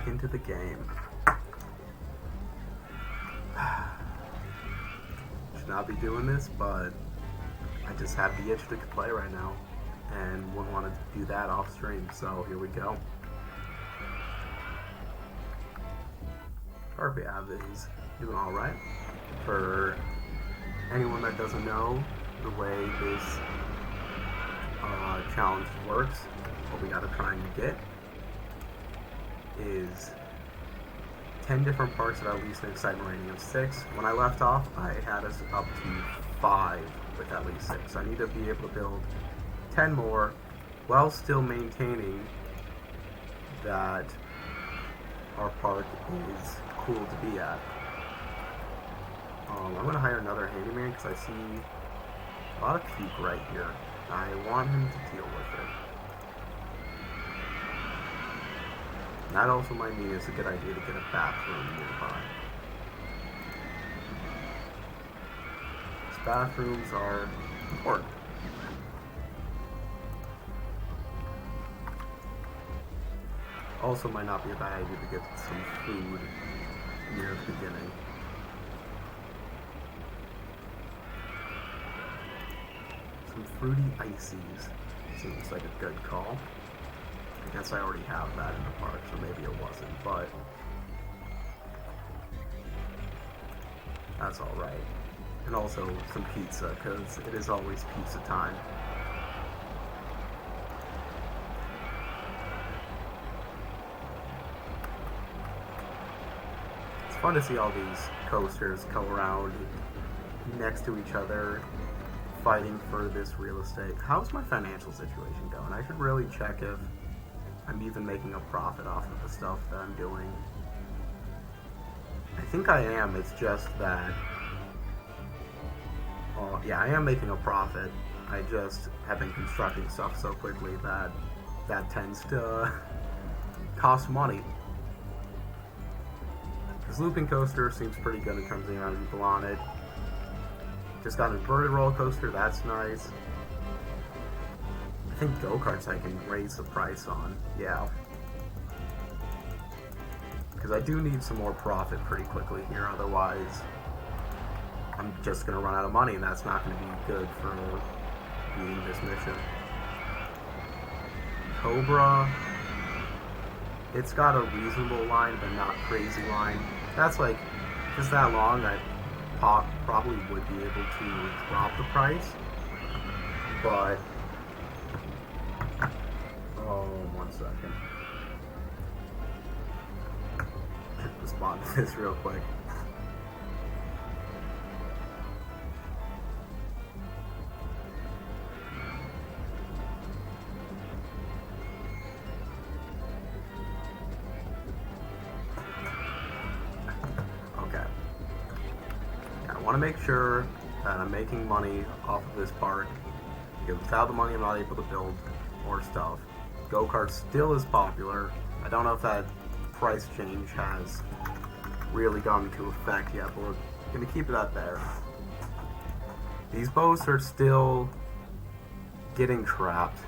back into the game. Should not be doing this, but I just have the itch to play right now, and wouldn't want to do that off stream, so here we go. RBAV is doing alright. For anyone that doesn't know the way this challenge works, what we gotta try and get is 10 different parts at least an excitement rating of 6. When I left off, I had us up to 5 with at least 6. So I need to be able to build 10 more while still maintaining that our park is cool to be at. I'm going to hire another handyman because I see a lot of puke right here. I want him to deal with it. And that also might mean it's a good idea to get a bathroom nearby. These bathrooms are important. Also might not be a bad idea to get some food near the beginning. Some fruity ices seems like a good call. I guess I already have that in the park, so maybe it wasn't, but that's alright. And also some pizza, because it is always pizza time. It's fun to see all these coasters come around next to each other, fighting for this real estate. How's my financial situation going? I should really check if I'm even making a profit off of the stuff that I'm doing. I think I am, it's just that... Well, yeah, I am making a profit. I just have been constructing stuff so quickly that that tends to cost money. This looping coaster seems pretty good in terms of the amount of people on it. Just got an inverted roller coaster, that's nice. I think go-karts I can raise the price on, yeah. Because I do need some more profit pretty quickly here, otherwise I'm just going to run out of money and that's not going to be good for beating this mission. Cobra, it's got a reasonable line but not crazy line. That's like, just that long I probably would be able to drop the price, but... Oh, 1 second. Respond to this real quick. Okay. Yeah, I want to make sure that I'm making money off of this park, because without the money I'm not able to build more stuff. Go-kart still is popular. I don't know if that price change has really gone into effect yet, but we're going to keep it up there. These boats are still getting trapped.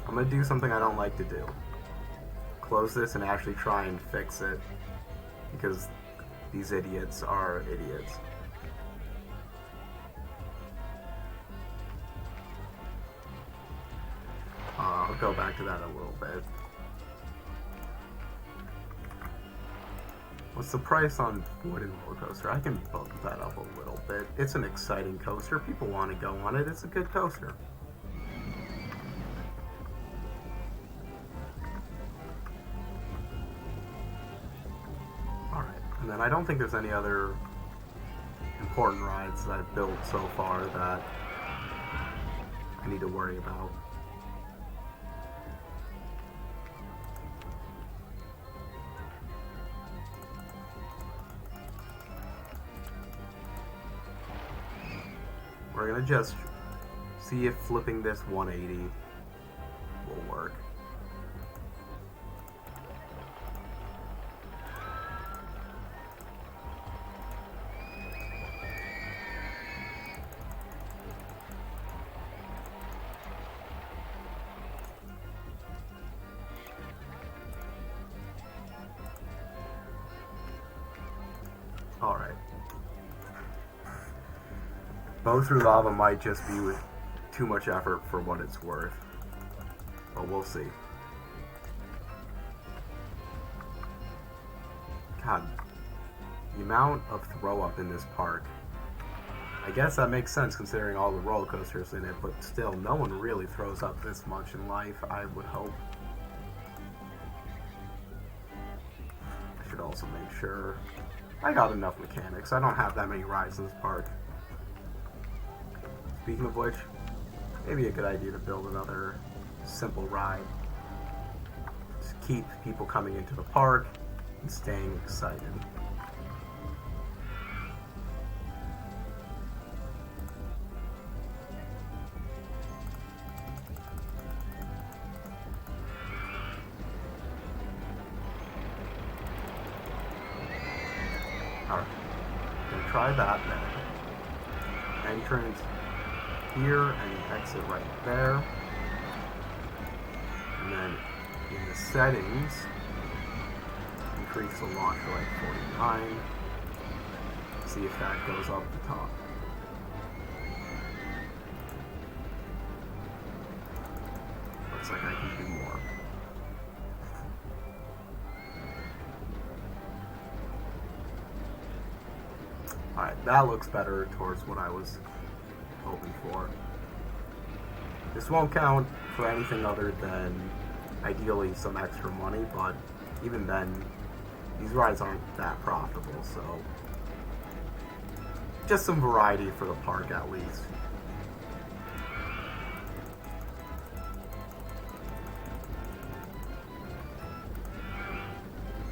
I'm going to do something I don't like to do. Close this and actually try and fix it, because these idiots are idiots. I'll go back to that a little bit. What's the price on wooden roller coaster? I can bump that up a little bit. It's an exciting coaster. People want to go on it. It's a good coaster. Alright, and then I don't think there's any other important rides that I've built so far that I need to worry about. We're gonna just see if flipping this 180 will work. Alright. Bow through lava might just be with too much effort for what it's worth. But we'll see. God, the amount of throw up in this park. I guess that makes sense considering all the roller coasters in it, but still, no one really throws up this much in life, I would hope. I should also make sure I got enough mechanics. I don't have that many rides in this park. Speaking of which, maybe a good idea to build another simple ride. Just keep people coming into the park and staying excited. Alright, gonna try that then. Entrance here and exit right there. And then in the settings, increase the launch to like 49. See if that goes up the top. Looks like I can do more. Alright, that looks better towards what I was hoping for. This won't count for anything other than ideally some extra money, but even then, these rides aren't that profitable, so just some variety for the park at least.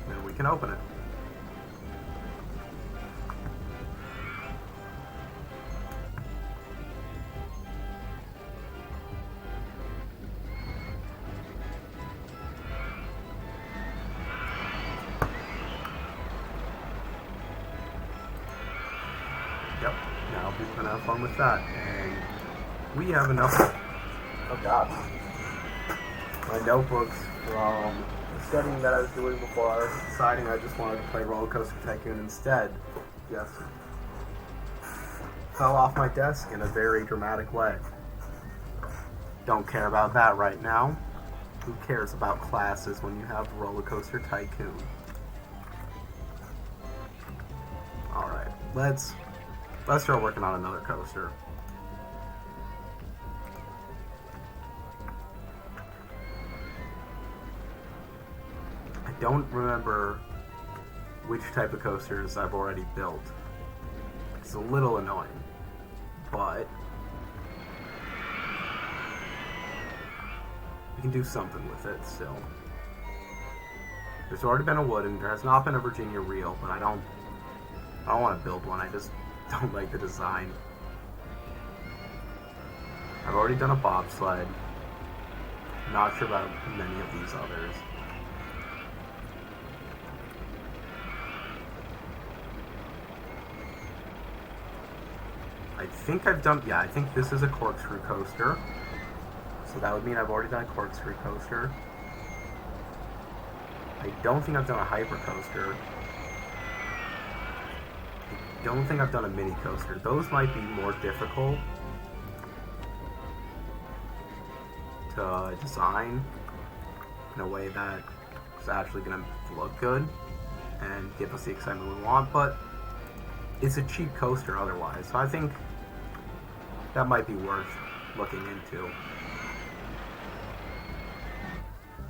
Then we can open it. Yep, now we can have fun with that. And we have enough. Oh god. My notebooks from the studying that I was doing before I was deciding I just wanted to play Roller Coaster Tycoon instead. Yes. Fell off my desk in a very dramatic way. Don't care about that right now. Who cares about classes when you have Roller Coaster Tycoon? Alright, let's start working on another coaster. I don't remember which type of coasters I've already built. It's a little annoying, but we can do something with it still. There's already been a wooden, there has not been a Virginia reel, but I don't want to build one, I just don't like the design. I've already done a bobsled. Not sure about many of these others. I think I've done, yeah, I think this is a corkscrew coaster. So that would mean I've already done a corkscrew coaster. I don't think I've done a hyper coaster. I don't think I've done a mini coaster. Those might be more difficult to design in a way that is actually going to look good and give us the excitement we want, but it's a cheap coaster otherwise, so I think that might be worth looking into.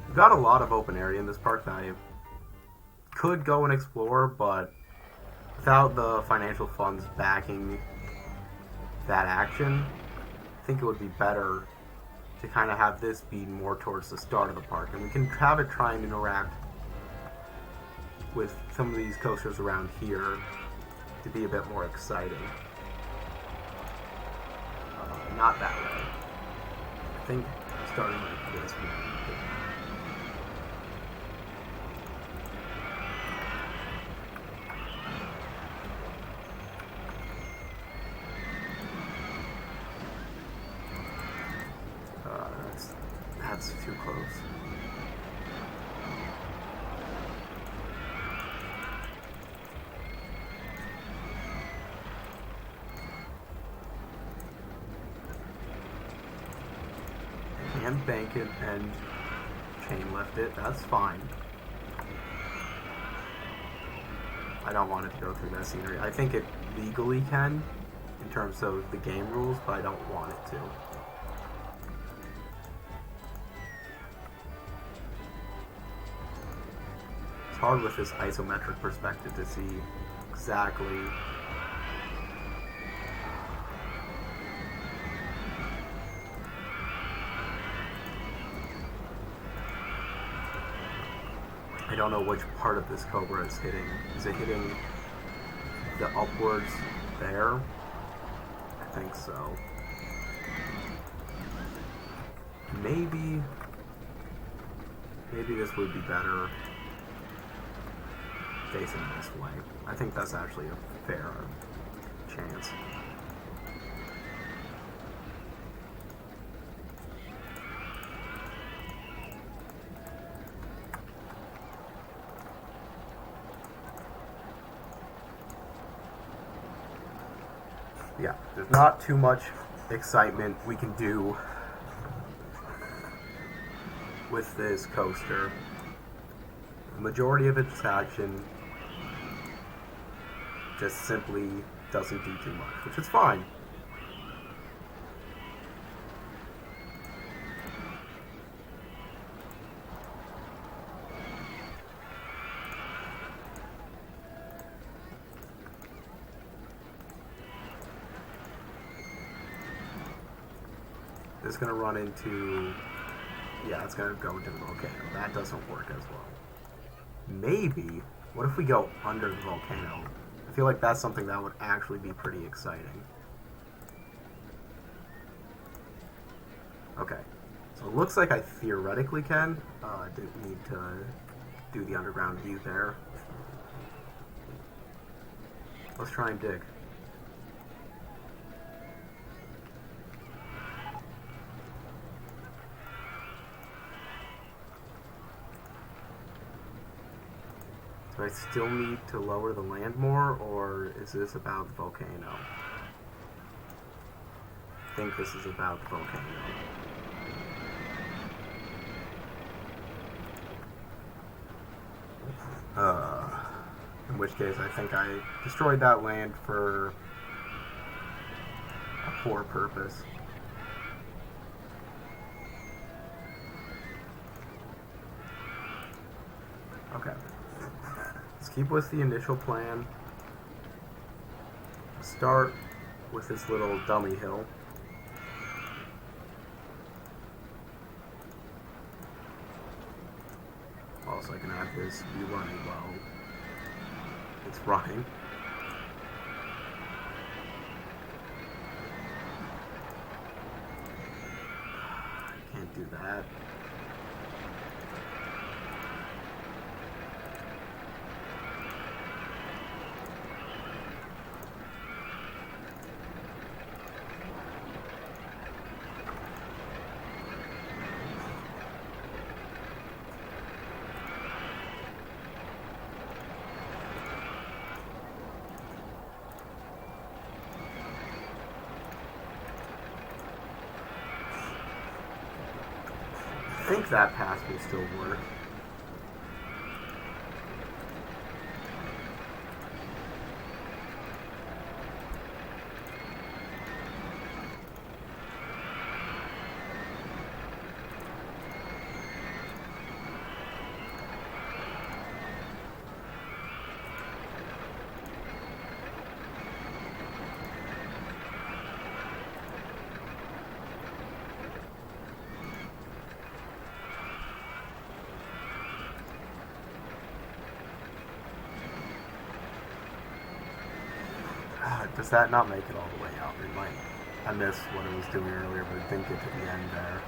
We've got a lot of open area in this park that I could go and explore, but without the financial funds backing that action, I think it would be better to kind of have this be more towards the start of the park, and we can have it try and interact with some of these coasters around here to be a bit more exciting. Not that way. I think starting like this would be good. That's too close. and bank it and chain lift it. That's fine. I don't want it to go through that scenery. I think it legally can, in terms of the game rules, but I don't want it to. It's hard with this isometric perspective to see exactly. I don't know which part of this cobra it's hitting. Is it hitting the upwards there? I think so. Maybe this would be better facing this way. I think that's actually a fair chance. Yeah, there's not too much excitement we can do with this coaster. The majority of its action just simply doesn't do too much, which is fine. It's going to run into... Yeah, it's going to go into the volcano. That doesn't work as well. Maybe... What if we go under the volcano? I feel like that's something that would actually be pretty exciting. Okay. So it looks like I theoretically can. I didn't need to do the underground view there. Let's try and dig. Do I still need to lower the land more, or is this about the volcano? I think this is about the volcano. In which case, I think I destroyed that land for a poor purpose. Okay. Let's keep with the initial plan. Start with this little dummy hill. Also, I can have this be running while it's running. I can't do that. I think that path will still work. Does that not make it all the way out? It might. I missed what it was doing earlier, but it didn't get to the end there.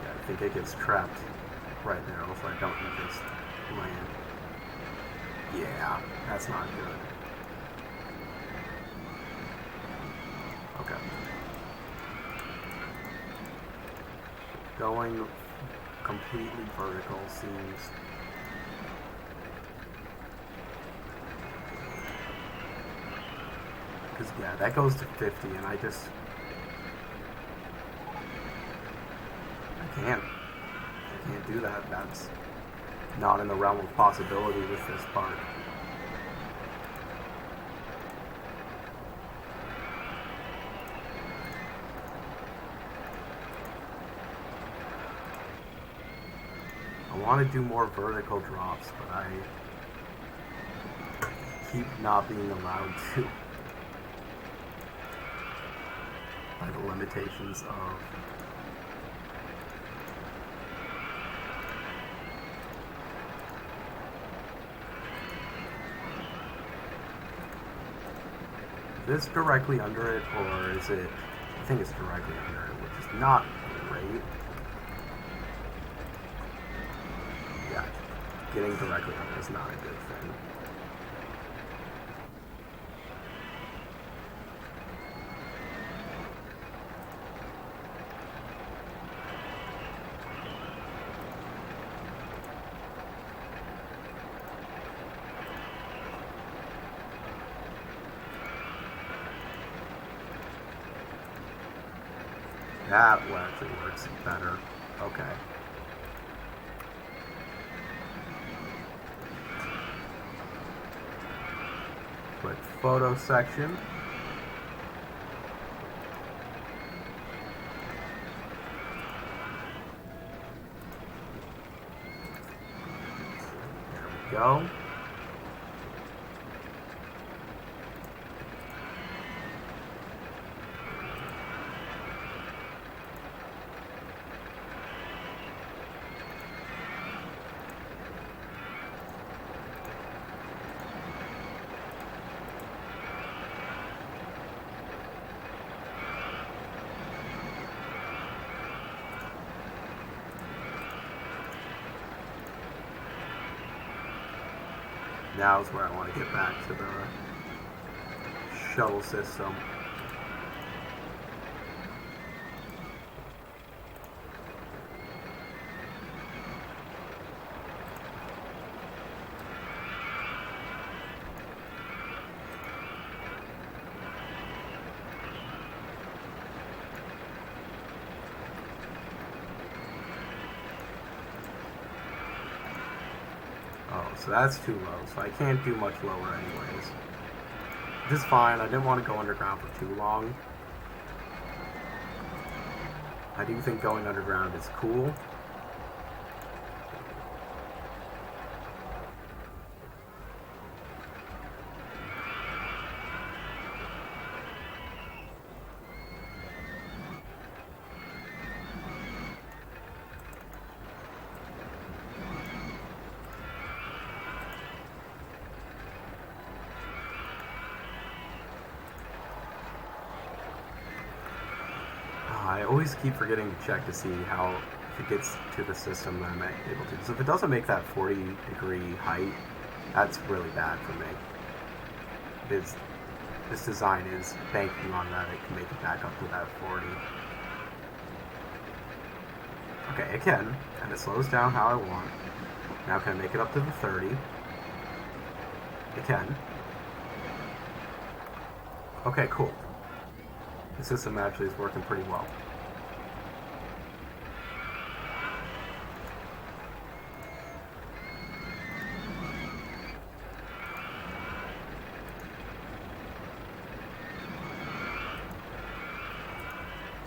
Yeah, I think it gets trapped right there, so I don't need this land. Yeah, that's not good. Okay. Going completely vertical seems... Because, yeah, that goes to 50, and I can't do that. That's not in the realm of possibility with this part. I want to do more vertical drops, but I keep not being allowed to by the limitations of this directly under it, or is it? I think it's directly under it, which is not great. Yeah, getting directly under is not a good thing. That actually works better. Okay. Quick photo section. There we go. Now is where I want to get back to the shuttle system. So that's too low, so I can't do much lower anyways. Which is fine, I didn't want to go underground for too long. I do think going underground is cool. I always keep forgetting to check to see how, if it gets to the system that I'm able to. So if it doesn't make that 40-degree height, that's really bad for me. This design is banking on that it can make it back up to that 40. Okay, it can, and it slows down how I want. Now can I make it up to the 30? It can. Okay, cool. The system actually is working pretty well.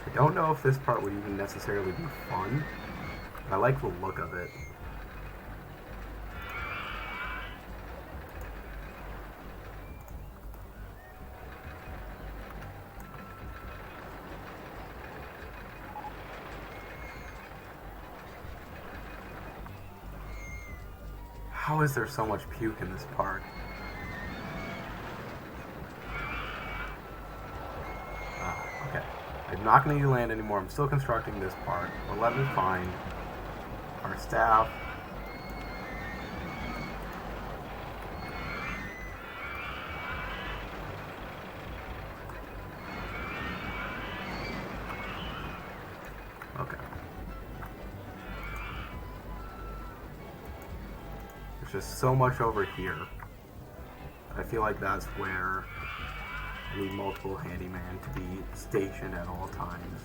I don't know if this part would even necessarily be fun, but I like the look of it. How is there so much puke in this park? Okay. I'm not going to land anymore. I'm still constructing this part. But let me find our staff. Okay. There's just so much over here. I feel like that's where I need multiple handyman to be stationed at all times.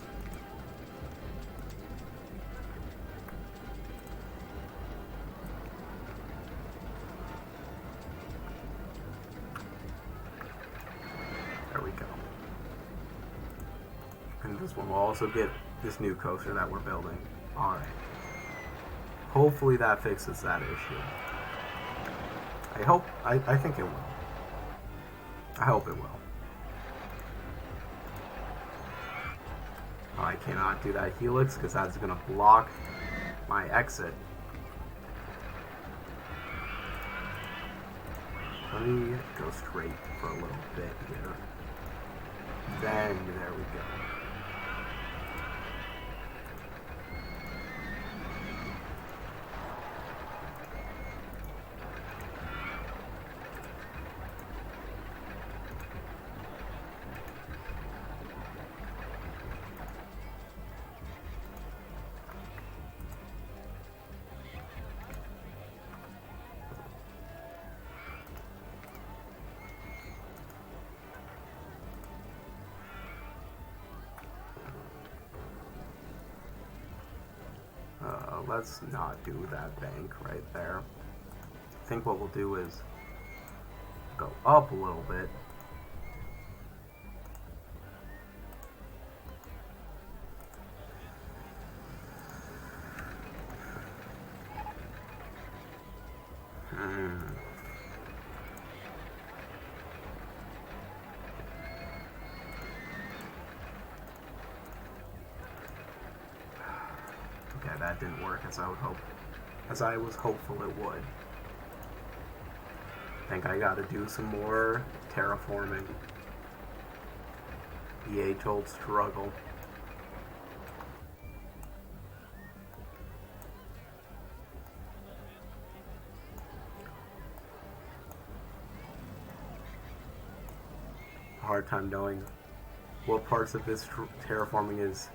There we go. And this one will also get this new coaster that we're building. Alright. Hopefully that fixes that issue. I think it will. I hope it will. I cannot do that helix because that's going to block my exit. Let me go straight for a little bit here. Then, there we go. Let's not do that bank right there. I think what we'll do is go up a little bit. Okay, that didn't work as I was hopeful it would. I think I gotta do some more terraforming. The age-old struggle. Hard time knowing what parts of this terraforming is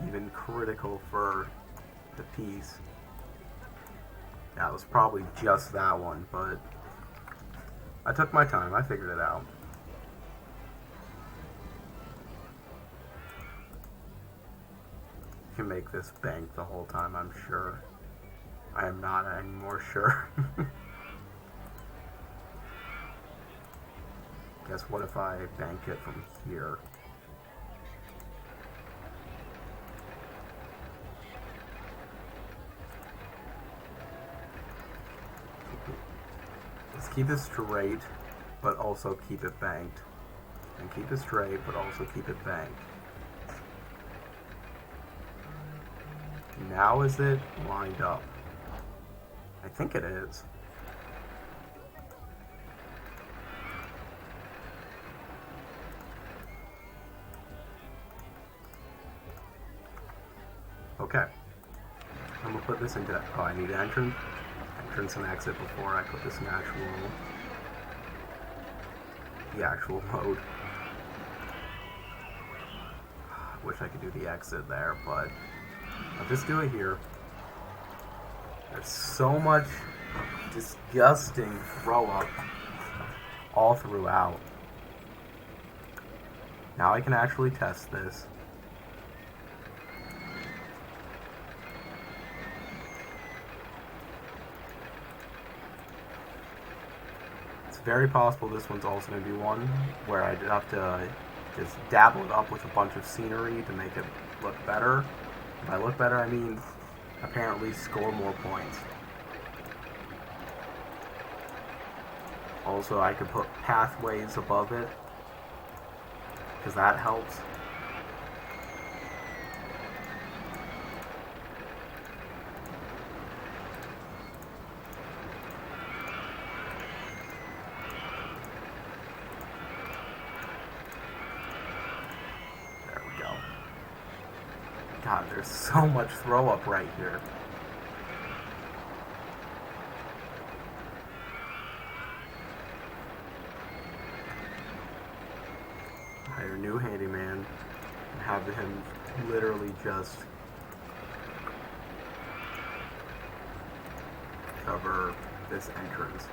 even critical for the piece. Yeah, it was probably just that one, but I took my time. I figured it out. Can make this bank the whole time, I'm sure. I am not anymore sure. Guess what if I bank it from here? Let's keep it straight, but also keep it banked. And keep it straight, but also keep it banked. Now is it lined up? I think it is. Okay. I'm gonna put this into. Oh, I need entrance and exit before I put this in the actual mode. Wish I could do the exit there, but I'll just do it here. There's so much disgusting throw up all throughout. Now I can actually test this. Very possible this one's also going to be one where I'd have to just dabble it up with a bunch of scenery to make it look better. By look better, I mean apparently score more points. Also, I could put pathways above it, because that helps. God, there's so much throw up right here. Hire a new handyman and have him literally just cover this entrance.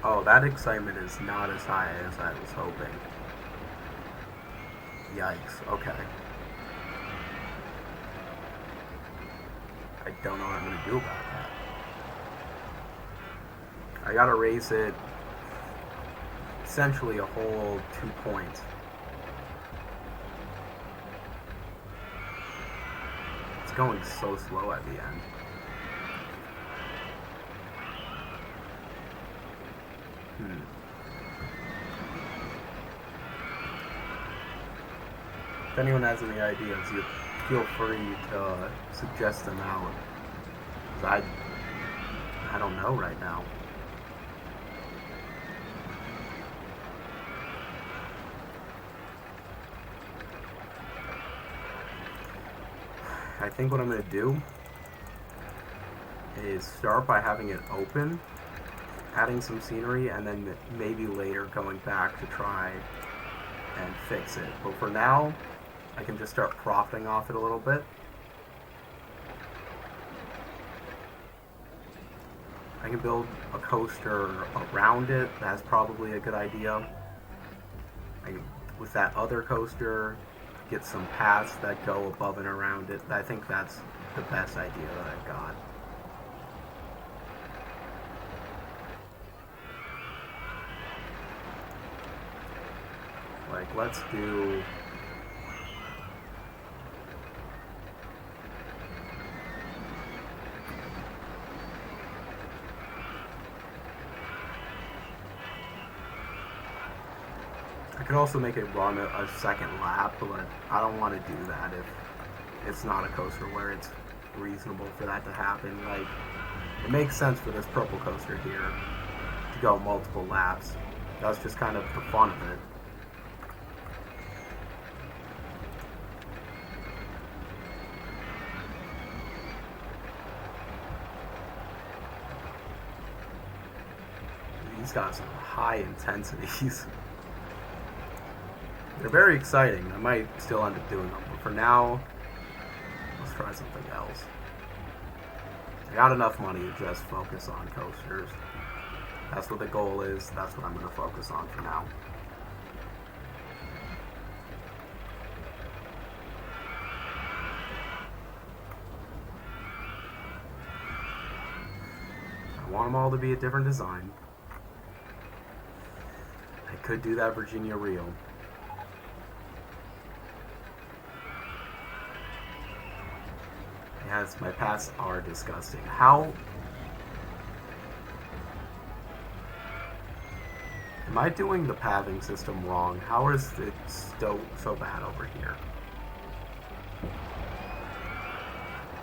Oh, that excitement is not as high as I was hoping. Yikes, okay. I don't know what I'm going to do about that. I gotta raise it essentially a whole 2 points. It's going so slow at the end. If anyone has any ideas, you feel free to suggest them out. 'Cause I don't know right now. I think what I'm going to do is start by having it open, adding some scenery, and then maybe later going back to try and fix it. But for now, I can just start profiting off it a little bit. I can build a coaster around it. That's probably a good idea. With that other coaster, get some paths that go above and around it. I think that's the best idea that I've got. Like, let's do... I could also make it run a second lap, but I don't want to do that if it's not a coaster where it's reasonable for that to happen. Like, it makes sense for this purple coaster here to go multiple laps. That's just kind of the fun of it. These got some high intensities. They're very exciting. I might still end up doing them, but for now, let's try something else. I got enough money to just focus on coasters. That's what the goal is. That's what I'm going to focus on for now. I want them all to be a different design. I could do that Virginia Reel. Yes, my paths are disgusting. How... Am I doing the pathing system wrong? How is it so bad over here?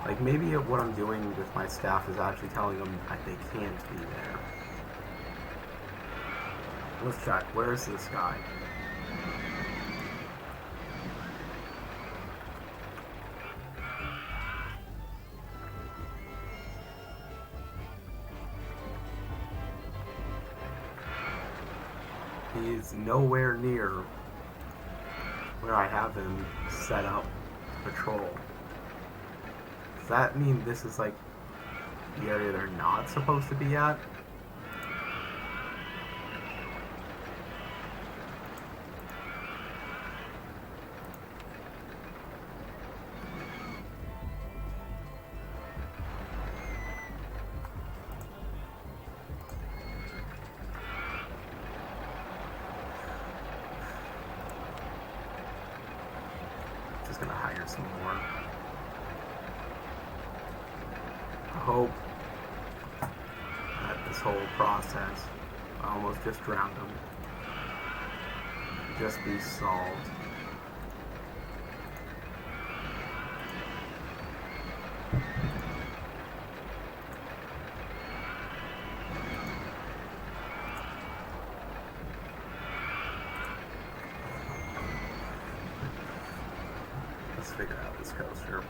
Like, maybe what I'm doing with my staff is actually telling them that they can't be there. Let's check. Where is this guy? He's nowhere near where I have him set up to patrol. Does that mean this is like the area they're not supposed to be at? Just gonna hire some more. I hope that this whole process, I almost just drowned him, just be solved. Let's figure out this coaster.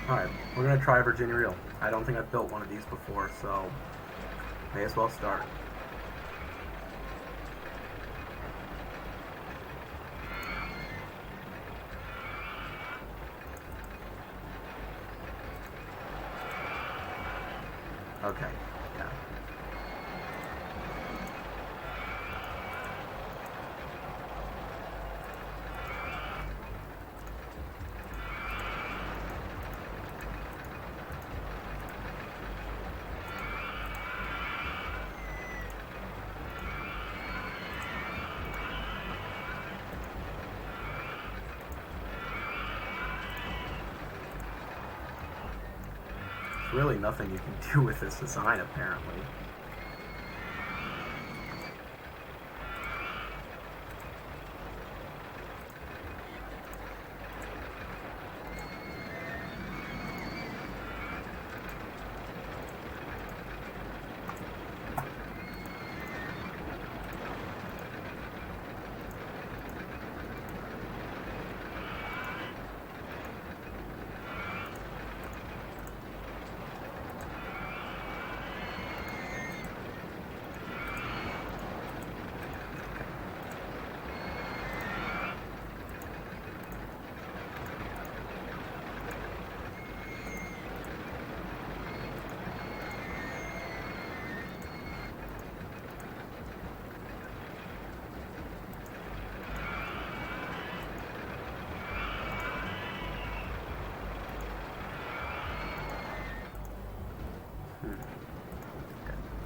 Alright, we're gonna try Virginia Reel. I don't think I've built one of these before, so may as well start. Okay, yeah. There's really nothing you can do with this design, apparently.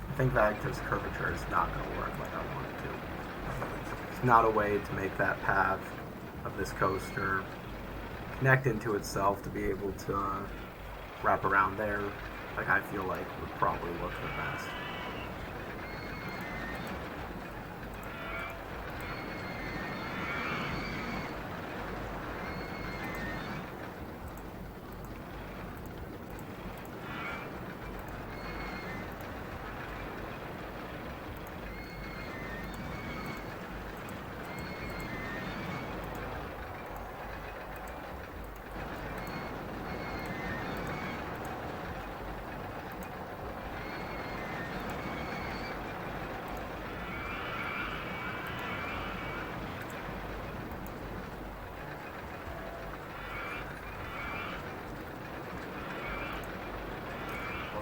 I think Vector's curvature is not going to work like I want it to. There's not a way to make that path of this coaster connect into itself to be able to wrap around there like I feel like would probably look the best.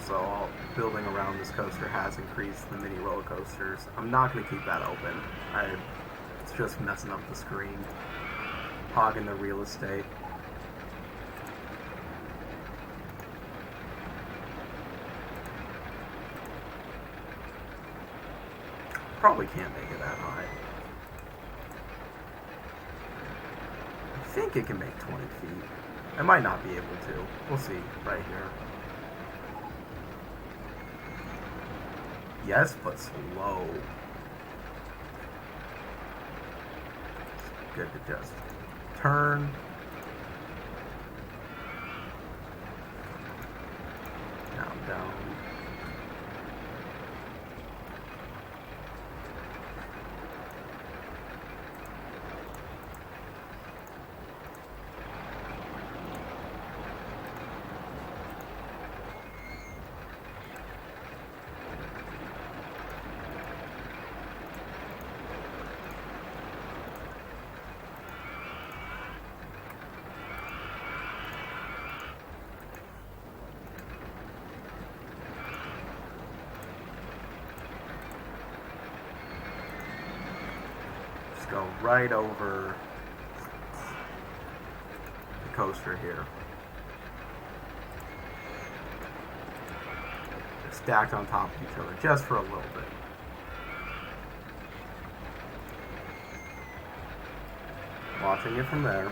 So building around this coaster has increased the mini roller coasters. I'm not going to keep that open. It's just messing up the screen, hogging the real estate. Probably can't make it that high. I think it can make 20 feet. I might not be able to. We'll see right here. Yes, but slow. It's good to just turn. Down, down. Go right over the coaster here. They're stacked on top of each other just for a little bit. Watching it from there.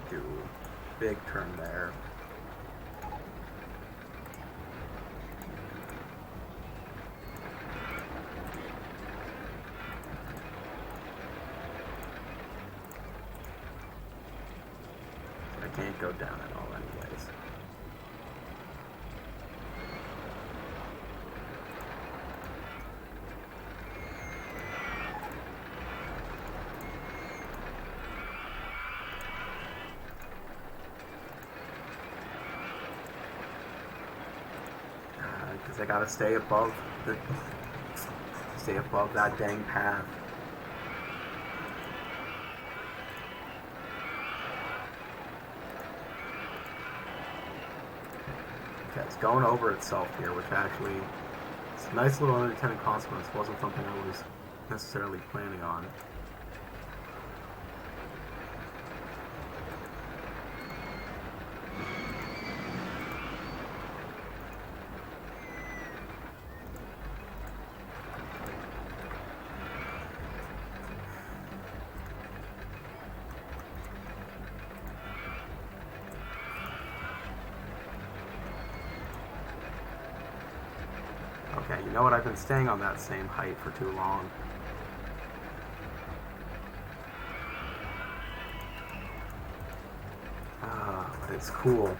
Do a big turn there. wouldn't go down at all anyways. Because I gotta stay above that dang path. Okay, it's going over itself here, which actually is a nice little unintended consequence. Wasn't something I was necessarily planning on. Okay, you know what? I've been staying on that same height for too long. But it's cool.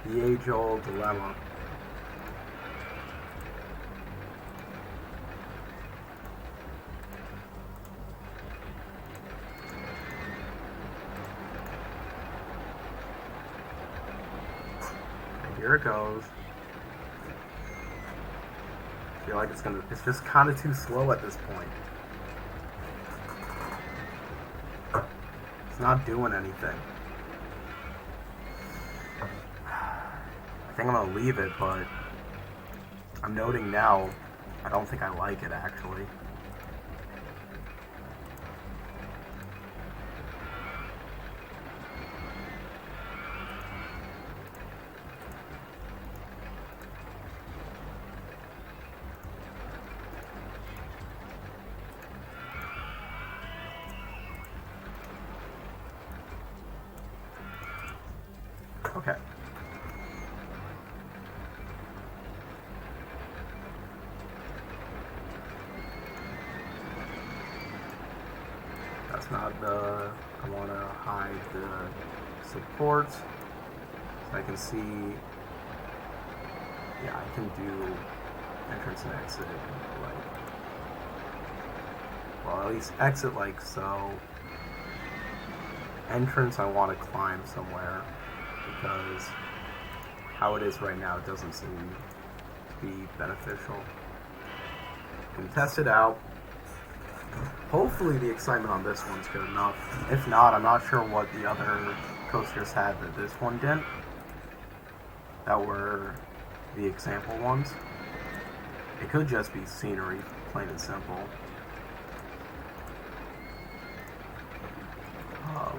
The age-old dilemma. And here it goes. I feel like it's just kind of too slow at this point. It's not doing anything. I think I'm gonna leave it, but I'm noting now, I don't think I like it actually. Okay. That's not the... I want to hide the supports so I can see... Yeah, I can do entrance and exit like... Well, at least exit like so. Entrance I want to climb somewhere, because how it is right now it doesn't seem to be beneficial. Can test it out. Hopefully the excitement on this one's good enough. If not, I'm not sure what the other coasters had that this one didn't. That were the example ones. It could just be scenery, plain and simple.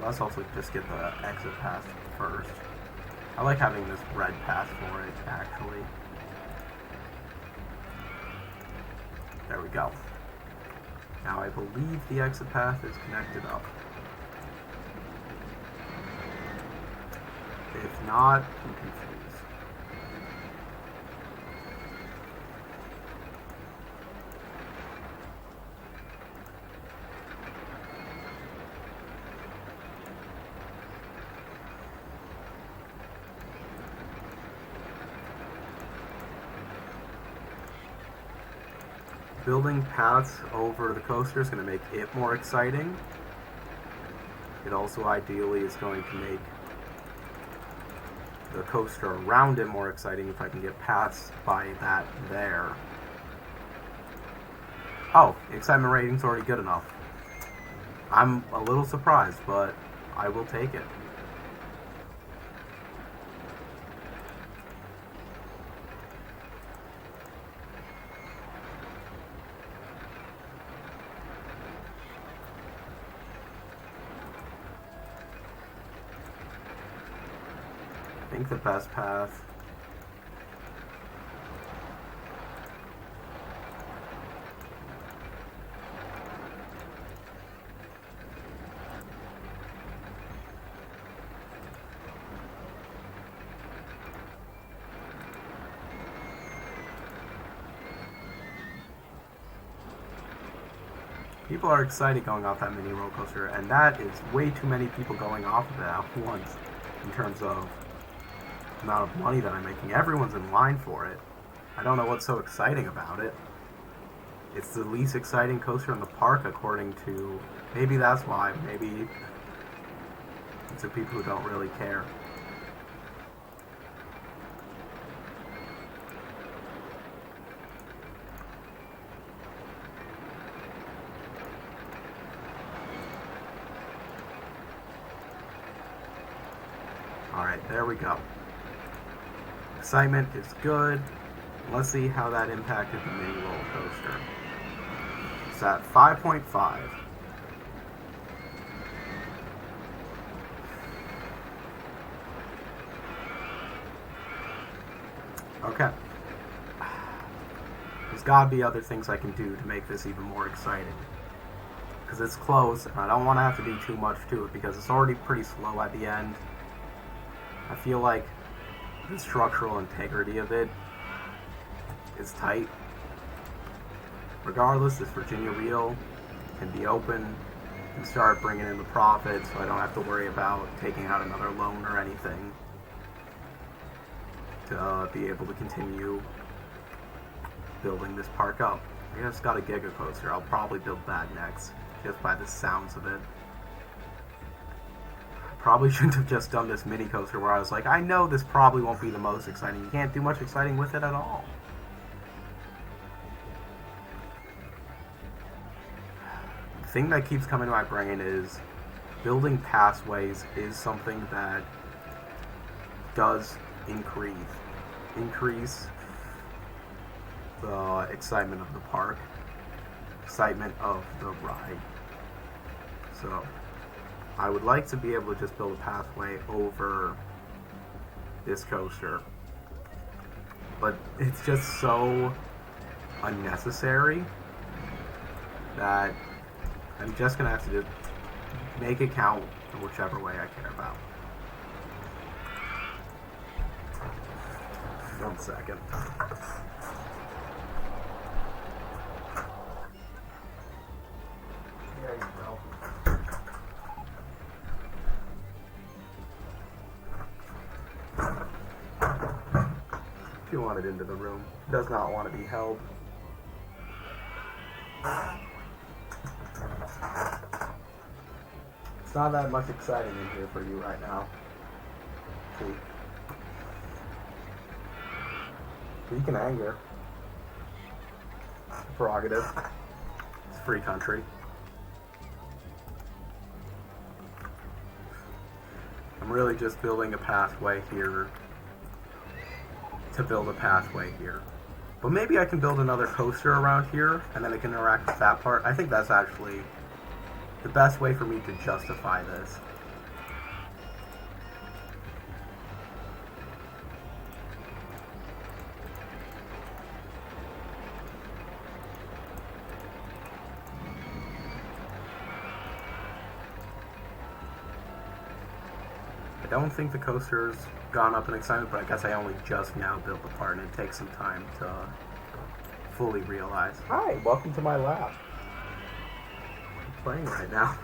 Let's also just get the exit path first. I like having this red path for it, actually. There we go. Now I believe the exit path is connected up. If not, I'm confused. Building paths over the coaster is going to make it more exciting. It also ideally is going to make the coaster around it more exciting if I can get paths by that there. Oh, the excitement rating's already good enough. I'm a little surprised, but I will take it. I think the best path People are excited going off that mini roller coaster, and that is way too many people going off of it at once in terms of the amount of money that I'm making. Everyone's in line for it. I don't know what's so exciting about it. It's the least exciting coaster in the park, according to... Maybe that's why. Maybe it's the people who don't really care. Alright, there we go. Excitement is good. Let's see how that impacted the mini roller coaster. It's at 5.5. Okay. There's gotta be other things I can do to make this even more exciting. Because it's close, and I don't want to have to do too much to it, because it's already pretty slow at the end. I feel like the structural integrity of it is tight. Regardless, this Virginia reel can be open and start bringing in the profit, so I don't have to worry about taking out another loan or anything to be able to continue building this park up. I just got a Giga Coaster. I'll probably build that next, just by the sounds of it. Probably shouldn't have just done this mini coaster where I was like, I know this probably won't be the most exciting. You can't do much exciting with it at all. The thing that keeps coming to my brain is building pathways is something that does increase the excitement of the park, excitement of the ride. So I would like to be able to just build a pathway over this coaster, but it's just so unnecessary that I'm just gonna have to just make it count in whichever way I care about. 1 second. There you go. She wanted into the room. Does not want to be held. It's not that much exciting in here for you right now. See? You can anger. Prerogative. It's a free country. I'm really just building a pathway here to build a pathway here. But maybe I can build another coaster around here, and then I can interact with that part. I think that's actually the best way for me to justify this. I don't think the coaster's gone up in excitement, but I guess I only just now built the part, and it takes some time to fully realize. Hi, welcome to my lab. I'm playing right now.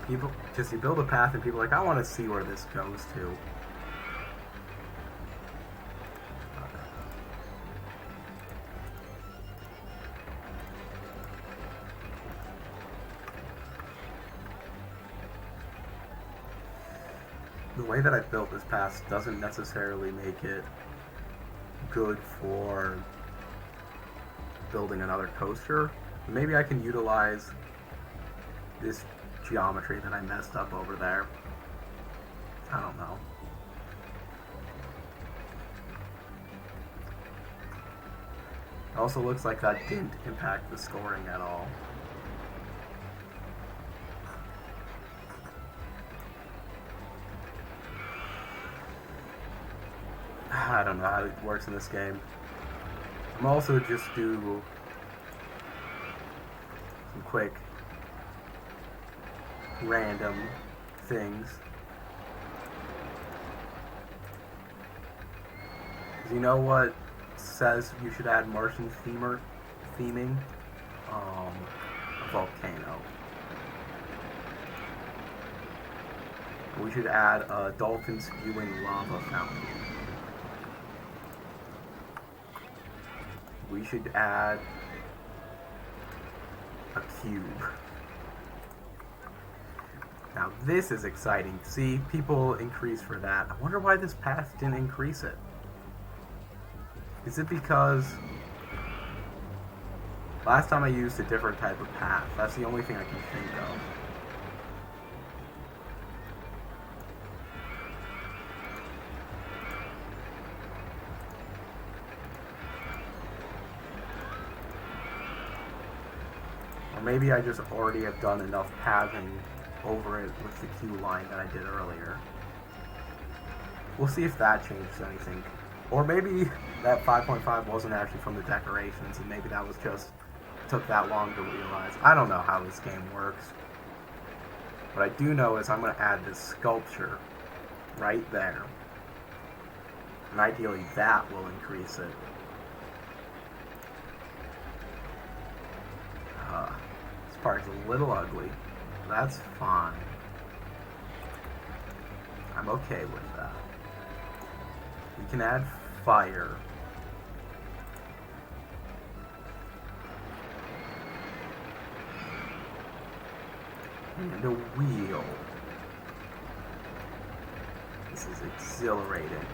People just, you build a path and people are like, I want to see where this goes to. The way that I built this path doesn't necessarily make it good for building another coaster. Maybe I can utilize this geometry that I messed up over there. I don't know. It also looks like that didn't impact the scoring at all. I don't know how it works in this game. I'm also just do some quick random things. 'Cause you know what says you should add Martian theming, a volcano. We should add a dolphin spewing lava fountain. We should add a cube. Now this is exciting. See, people increase for that. I wonder why this path didn't increase it. Is it because last time I used a different type of path? That's the only thing I can think of. Or maybe I just already have done enough pathing over it with the queue line that I did earlier. We'll see if that changes anything. Or maybe that 5.5 wasn't actually from the decorations, and maybe that was just took that long to realize. I don't know how this game works. What I do know is I'm going to add this sculpture right there. And ideally that will increase it. This part's a little ugly. That's fine. I'm okay with that. We can add fire. And a wheel. This is exhilarating.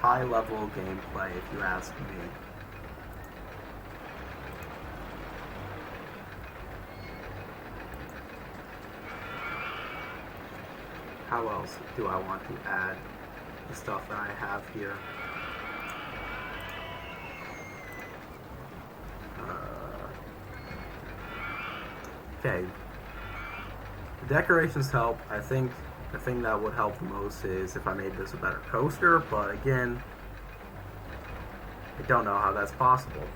High level gameplay, if you ask me. How else do I want to add the stuff that I have here? Okay. The decorations help. I think the thing that would help the most is if I made this a better coaster, but again, I don't know how that's possible.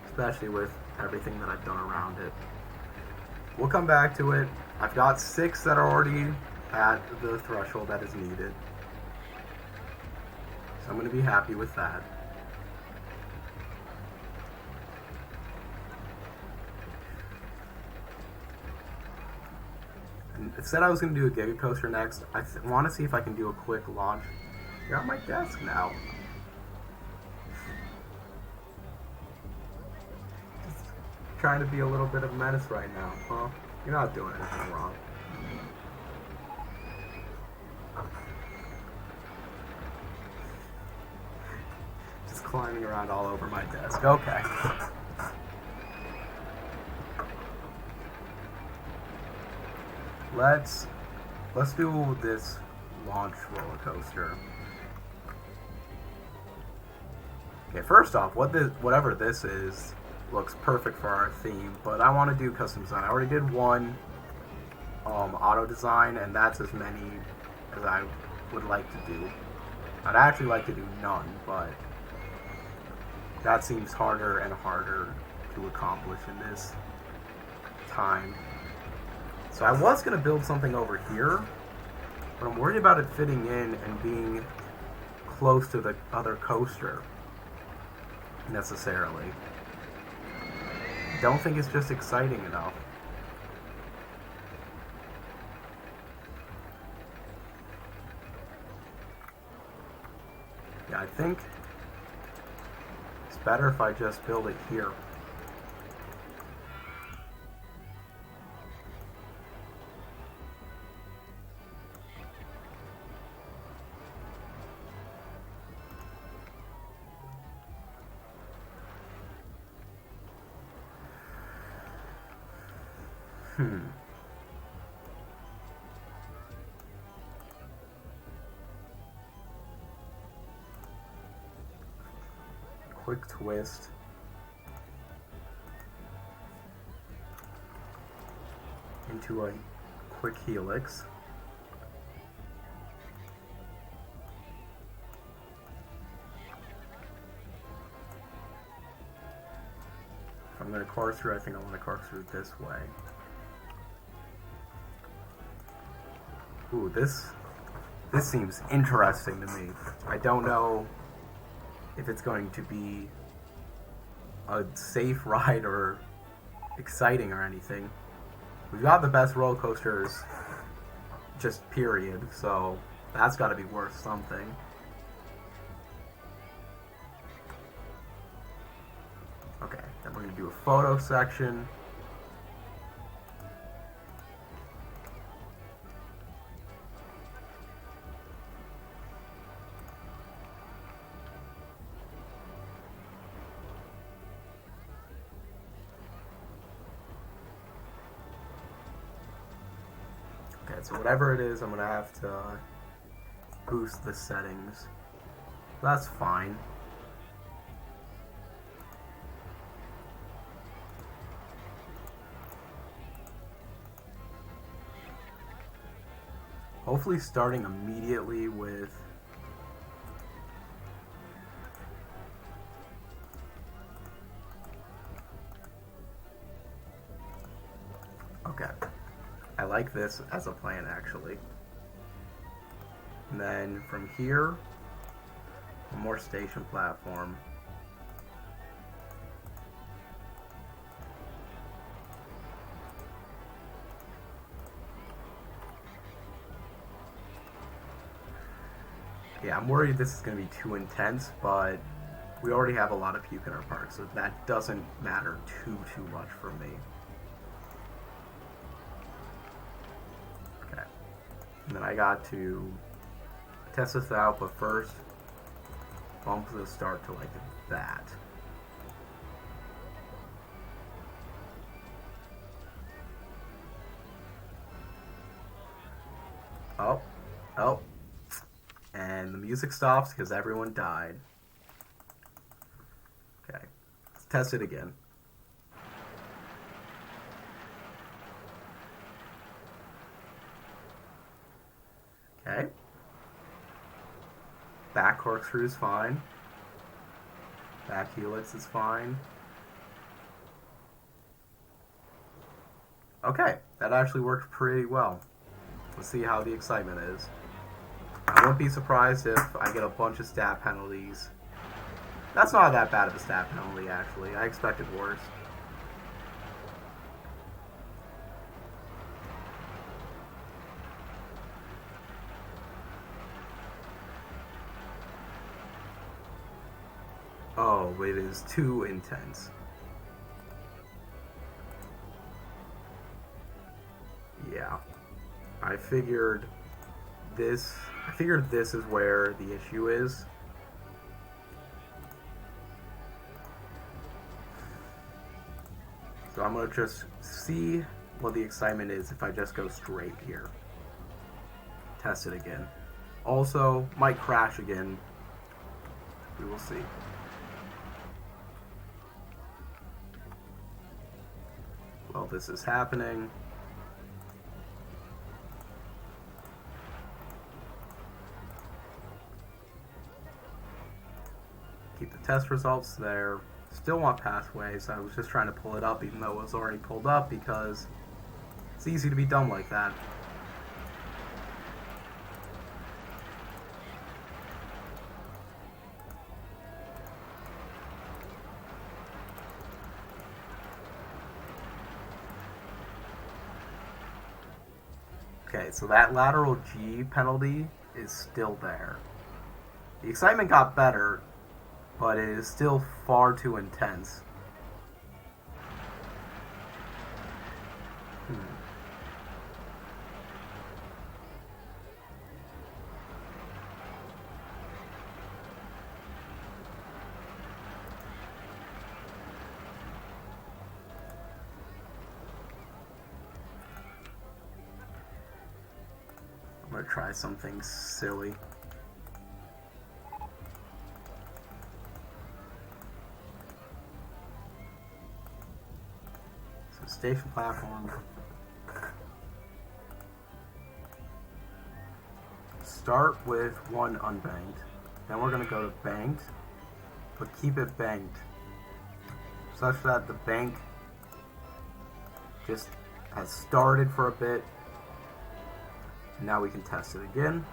Especially with everything that I've done around it. We'll come back to it. I've got 6 that are already at the threshold that is needed. So I'm going to be happy with that. And it said I was going to do a Giga Coaster next. I want to see if I can do a quick launch. You're at my desk now. Trying to be a little bit of a menace right now. Well, you're not doing anything wrong. Just climbing around all over my desk. Okay. Let's do this launch roller coaster. Okay, first off, whatever this is looks perfect for our theme, but I want to do custom design. I already did one auto design, and that's as many as I would like to do. I'd actually like to do none, but that seems harder and harder to accomplish in this time. So I was going to build something over here, but I'm worried about it fitting in and being close to the other coaster necessarily. Don't think it's just exciting enough. Yeah, I think it's better if I just build it here. Quick twist. Into a quick helix. If I'm going to corkscrew, I think I want to corkscrew this way. Ooh, this seems interesting to me. I don't know if it's going to be a safe ride or exciting or anything. We've got the best roller coasters, just period, so that's got to be worth something. Okay, then we're going to do a photo section. Okay, so whatever it is, I'm going to have to boost the settings. That's fine. Hopefully starting immediately with okay. I like this as a plan actually. And then from here, one more station platform. Yeah, I'm worried this is going to be too intense, but we already have a lot of puke in our park, so that doesn't matter too much for me. Okay. And then I got to test this out, but first, bump the start to like that. Oh, oh. And the music stops because everyone died. Okay, let's test it again. Okay. Back corkscrew is fine. Back helix is fine. Okay, that actually worked pretty well. Let's see how the excitement is. I won't be surprised if I get a bunch of stat penalties. That's not that bad of a stat penalty, actually. I expected worse. Oh, it is too intense. Yeah. I figured this is where the issue is. So I'm gonna just see what the excitement is if I just go straight here. Test it again. Also, might crash again. We will see. While this is happening, keep the test results there. Still want pathways. I was just trying to pull it up even though it was already pulled up because it's easy to be dumb like that. Okay, so that lateral G penalty is still there. The excitement got better, but it is still far too intense. I'm gonna try something silly. So station platform. Start with one unbanked. Then we're gonna go to banked, but keep it banked such that the bank just has started for a bit Now we can test it again.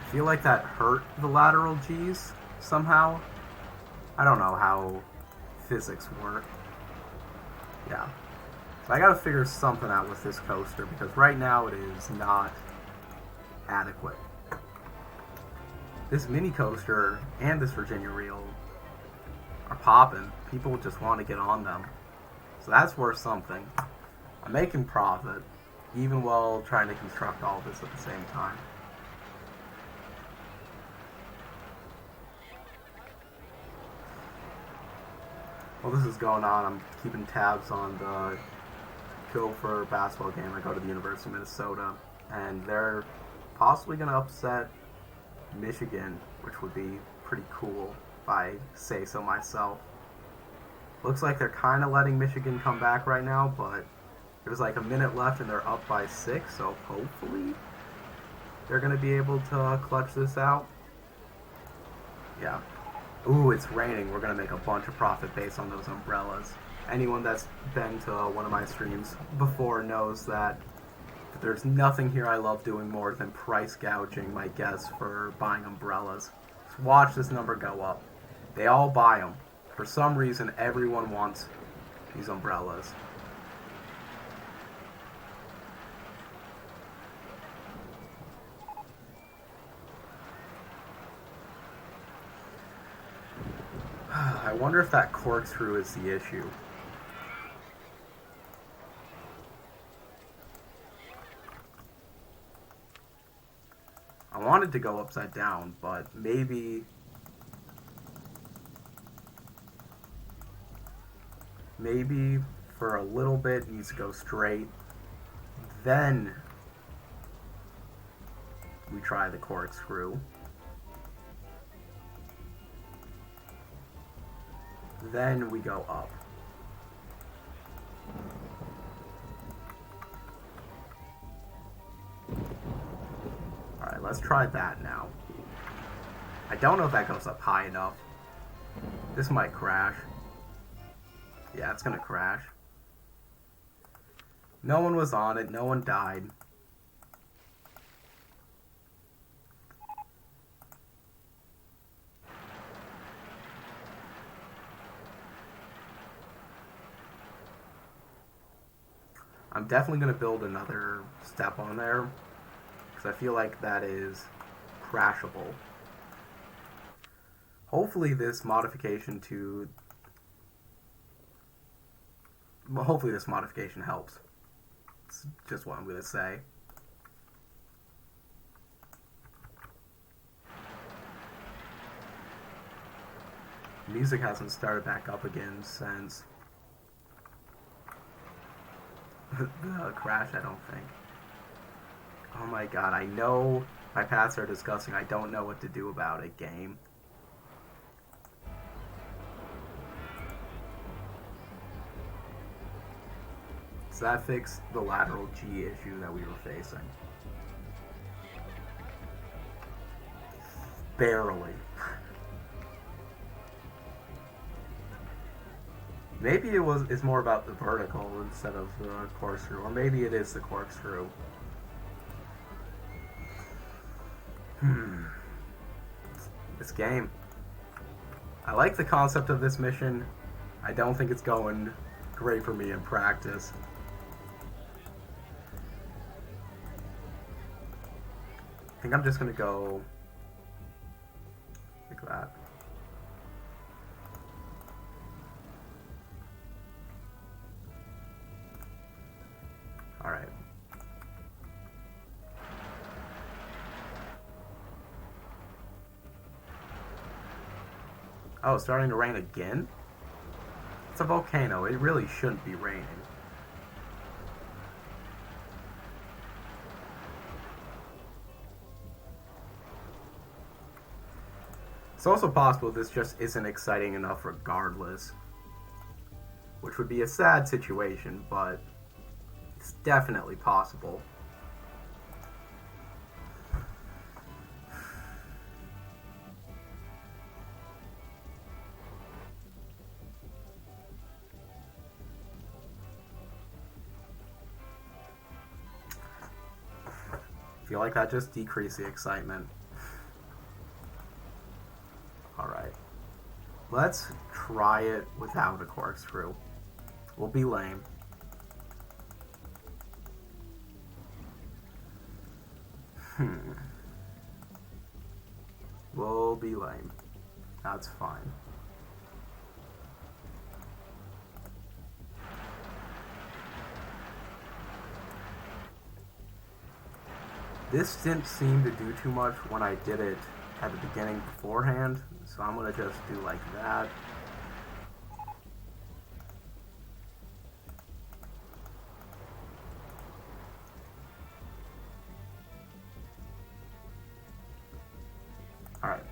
I feel like that hurt the lateral G's somehow. I don't know how physics work. Yeah. So I gotta figure something out with this coaster because right now it is not adequate. This mini coaster and this Virginia reel are popping. People just want to get on them. So that's worth something. I'm making profit, even while trying to construct all this at the same time. While this is going on, I'm keeping tabs on the Gopher basketball game. I go to the University of Minnesota, and they're possibly going to upset Michigan, which would be pretty cool if I say so myself. Looks like they're kind of letting Michigan come back right now, but there's like a minute left and they're up by 6, so hopefully they're going to be able to clutch this out. Yeah. Ooh, it's raining. We're going to make a bunch of profit based on those umbrellas. Anyone that's been to one of my streams before knows that there's nothing here I love doing more than price gouging my guests for buying umbrellas. Just watch this number go up. They all buy them. For some reason, everyone wants these umbrellas. I wonder if that corkscrew is the issue. I wanted to go upside down, but maybe for a little bit it needs to go straight. Then we try the corkscrew. Then we go up. Alright, let's try that now. I don't know if that goes up high enough. This might crash. Yeah, it's gonna crash. No one was on it, no one died. I'm definitely going to build another step on there, because I feel like that is crashable. Hopefully this modification helps. It's just what I'm going to say. Music hasn't started back up again since the crash, I don't think. Oh my god, I know my paths are disgusting. I don't know what to do about it, game. Does that fix the lateral G issue that we were facing? Barely. Maybe it's more about the vertical instead of the corkscrew, or maybe it is the corkscrew. This game. I like the concept of this mission. I don't think it's going great for me in practice. I think I'm just gonna go like that. Alright. Oh, it's starting to rain again? It's a volcano. It really shouldn't be raining. It's also possible this just isn't exciting enough regardless, which would be a sad situation, but it's definitely possible. I feel like that just decreased the excitement. Alright. Let's try it without a corkscrew. We'll be lame. We'll be lame. That's fine. This didn't seem to do too much when I did it at the beginning beforehand, so I'm gonna just do like that. Alright.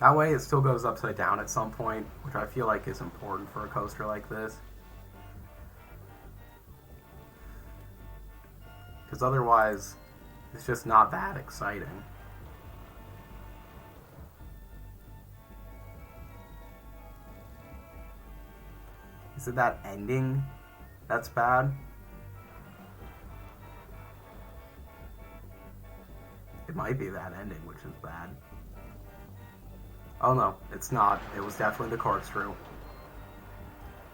That way it still goes upside down at some point, which I feel like is important for a coaster like this. Because otherwise, it's just not that exciting. Is it that ending that's bad? It might be that ending which is bad. Oh no, it's not. It was definitely the corkscrew.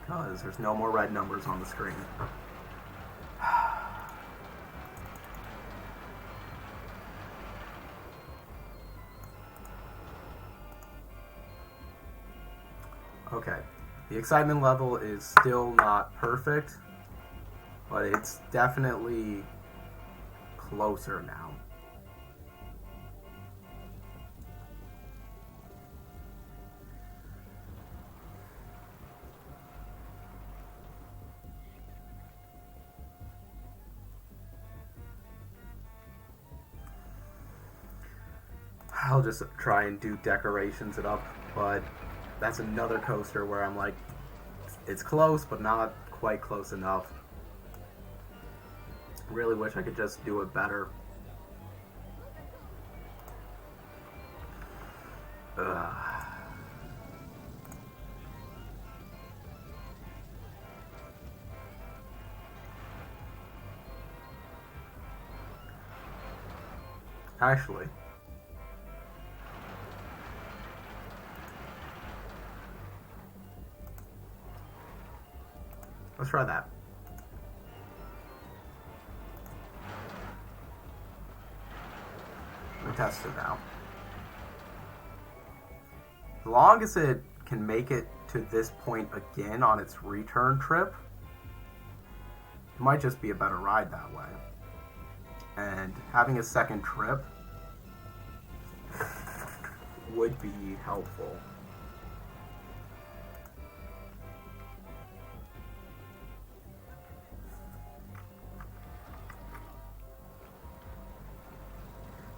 Because there's no more red numbers on the screen. Okay, the excitement level is still not perfect, but it's definitely closer now. I'll just try and do decorations it up, but that's another coaster where I'm like, it's close, but not quite close enough. Really wish I could just do it better. Ugh. Actually, let's try that. We'll test it now. As long as it can make it to this point again on its return trip, it might just be a better ride that way. And having a second trip would be helpful.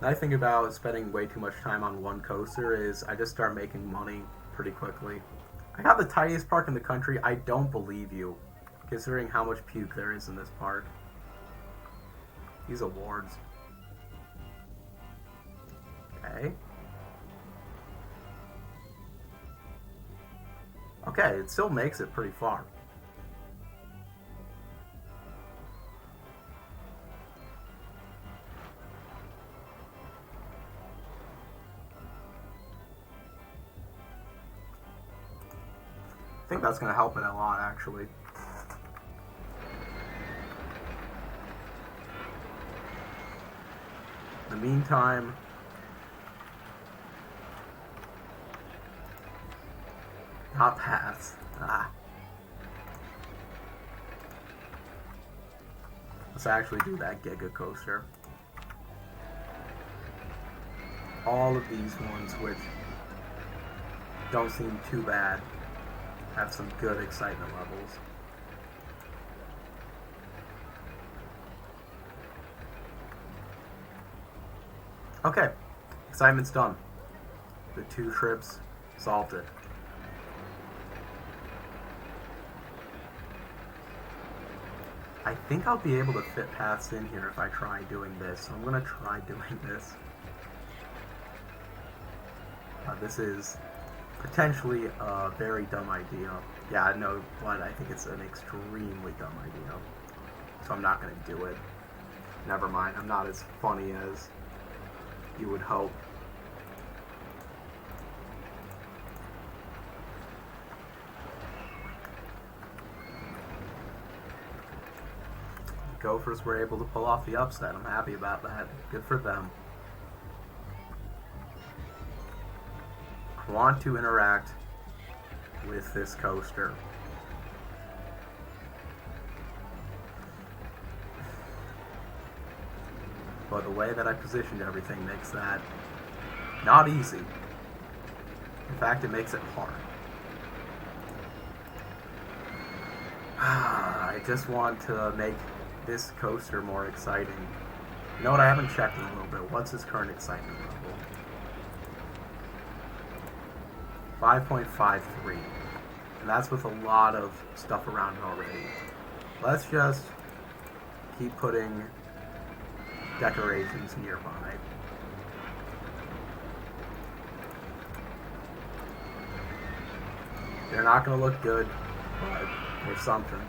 The nice thing about spending way too much time on one coaster is I just start making money pretty quickly. I got the tiniest park in the country. I don't believe you, considering how much puke there is in this park. These awards. Okay. Okay, it still makes it pretty far. I think that's going to help it a lot, actually. In the meantime, not pass. Let's actually do that Giga Coaster. All of these ones, which don't seem too bad, have some good excitement levels. Okay, excitement's done. The 2 trips solved it. I think I'll be able to fit paths in here if I try doing this, so I'm going to try doing this. This is potentially a very dumb idea. Yeah, no, but I think it's an extremely dumb idea. So I'm not going to do it. Never mind, I'm not as funny as you would hope. Gophers were able to pull off the upset. I'm happy about that. Good for them. I want to interact with this coaster. But the way that I positioned everything makes that not easy. In fact, it makes it hard. I just want to make this coaster more exciting. You know what? I haven't checked in a little bit. What's his current excitement level? 5.53. And that's with a lot of stuff around it already. Let's just keep putting decorations nearby. They're not going to look good, but there's something.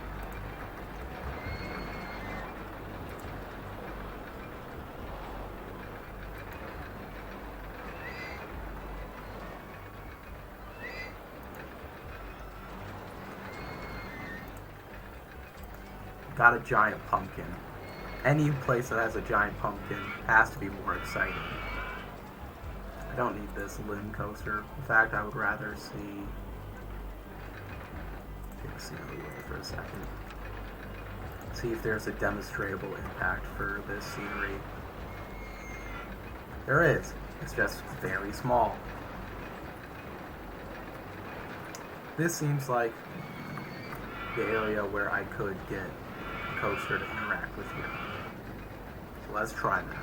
Got a giant pumpkin. Any place that has a giant pumpkin has to be more exciting. I don't need this limb coaster. In fact, I would rather see... Take the scenery away for a second. See if there's a demonstrable impact for this scenery. There is. It's just very small. This seems like the area where I could get a coaster to interact with you. So let's try that.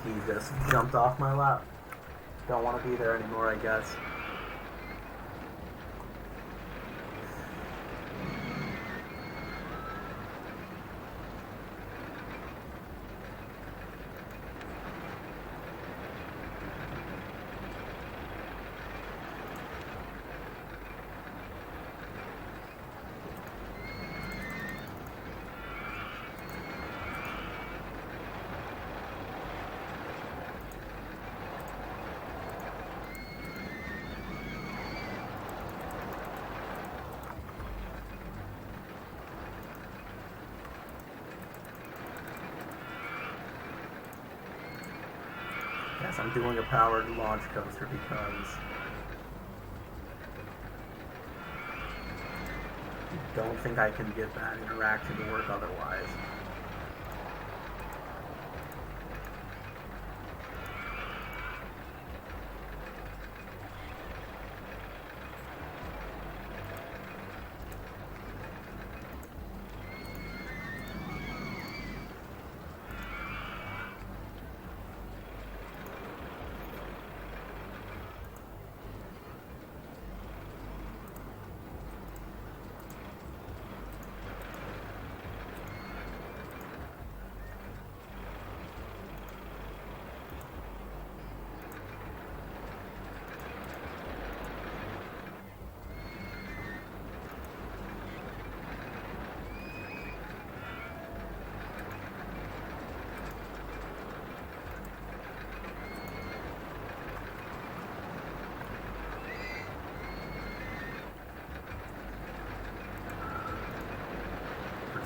Kiki just jumped off my lap. Don't want to be there anymore, I guess. Yes, I'm doing a powered launch coaster because I don't think I can get that interaction to work otherwise.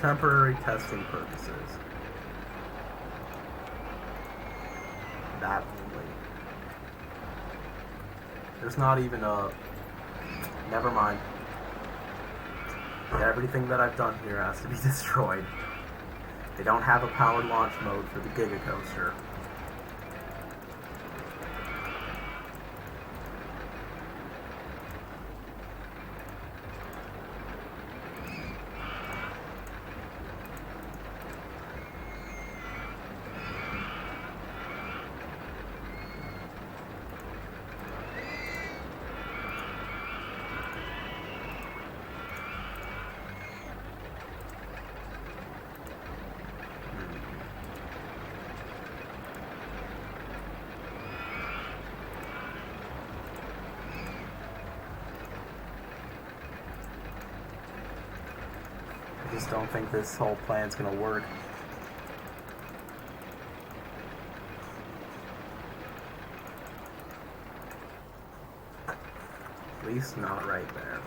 Temporary testing purposes. That only. There's not even a... Never mind. Everything that I've done here has to be destroyed. They don't have a powered launch mode for the Giga Coaster. just don't think this whole plan's gonna work. At least not right there.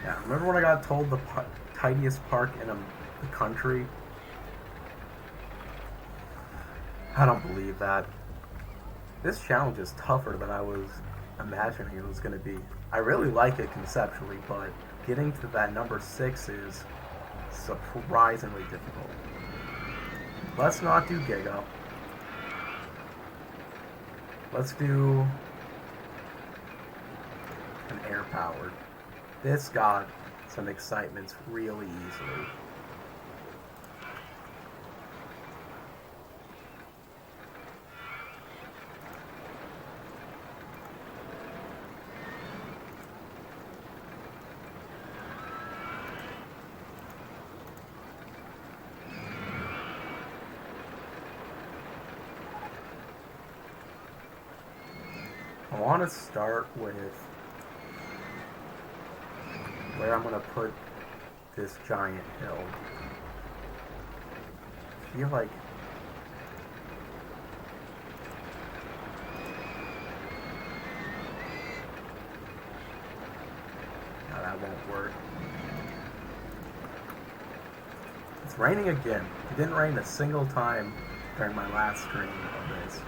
Yeah, remember when I got told the tidiest park in the country? I don't believe that. This challenge is tougher than I was imagining it was going to be. I really like it conceptually, but getting to that number 6 is surprisingly difficult. Let's not do Giga. Let's do an air-powered. This got some excitement really easily. I want to start with where I'm going to put this giant hill. I feel like no, that won't work. It's raining again. It didn't rain a single time during my last stream of this.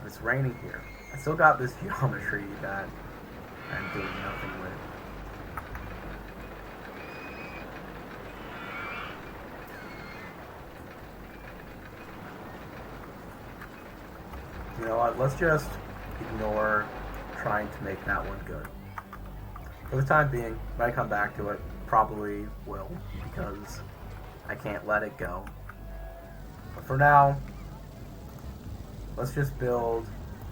It's raining here. I still got this geometry that I'm doing nothing with. You know what, let's just ignore trying to make that one good. For the time being, when I come back to it, probably will, because I can't let it go. But for now, let's just build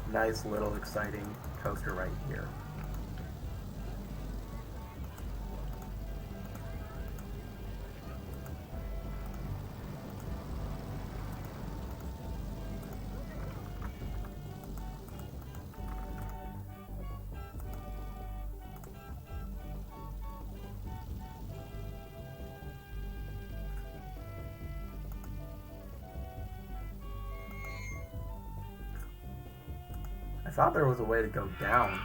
a nice little exciting coaster right here. I thought there was a way to go down.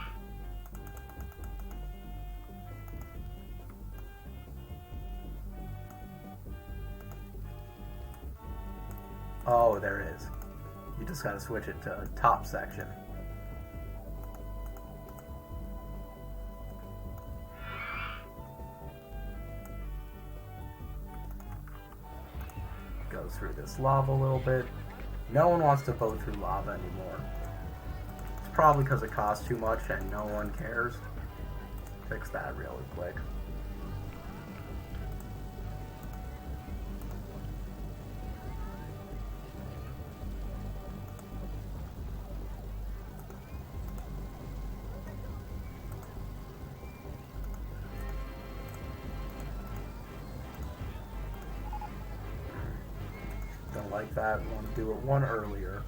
Oh, there is. You just gotta switch it to top section. Go through this lava a little bit. No one wants to go through lava anymore. Probably because it costs too much and no one cares. Fix that really quick. Don't like that. Want to do it one earlier.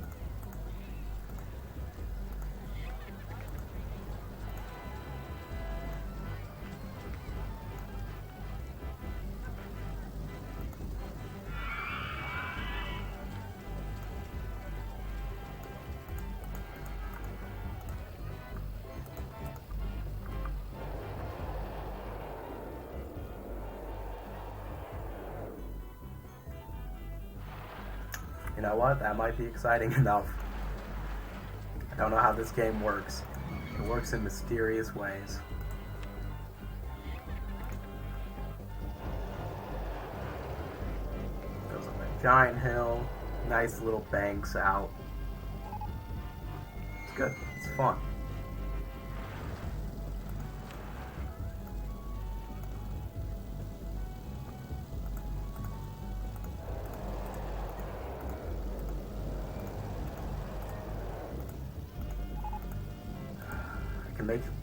You know what? That might be exciting enough. I don't know how this game works. It works in mysterious ways. Goes up a giant hill, nice little banks out. It's good. It's fun.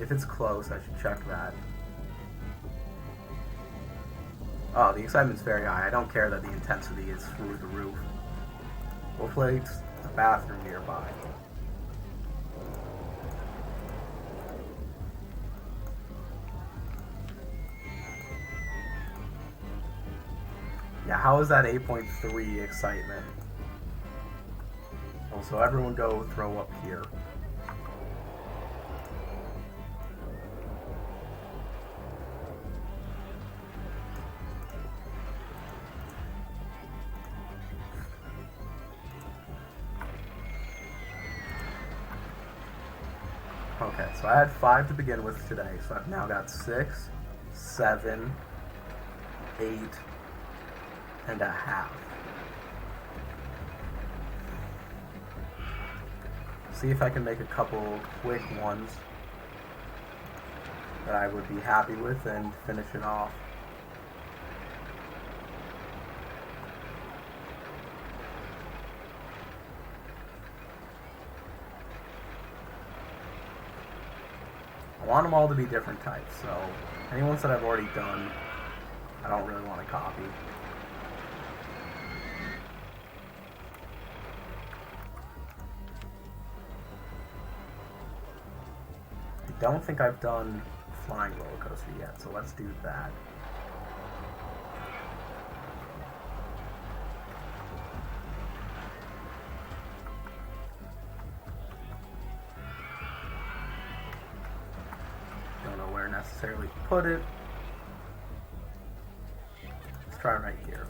If it's close, I should check that. Oh, the excitement's very high. I don't care that the intensity is through the roof. We'll a bathroom nearby. Yeah, how is that 8.3 excitement? Oh, so everyone go throw up here. Okay, so I had 5 to begin with today, so I've now got 6, 7, 8, and a half. See if I can make a couple quick ones that I would be happy with and finish it off. I want them all to be different types, so any ones that I've already done, I don't really want to copy. I don't think I've done flying roller coaster yet, so let's do that. Don't know where necessarily to put it. Let's try right here.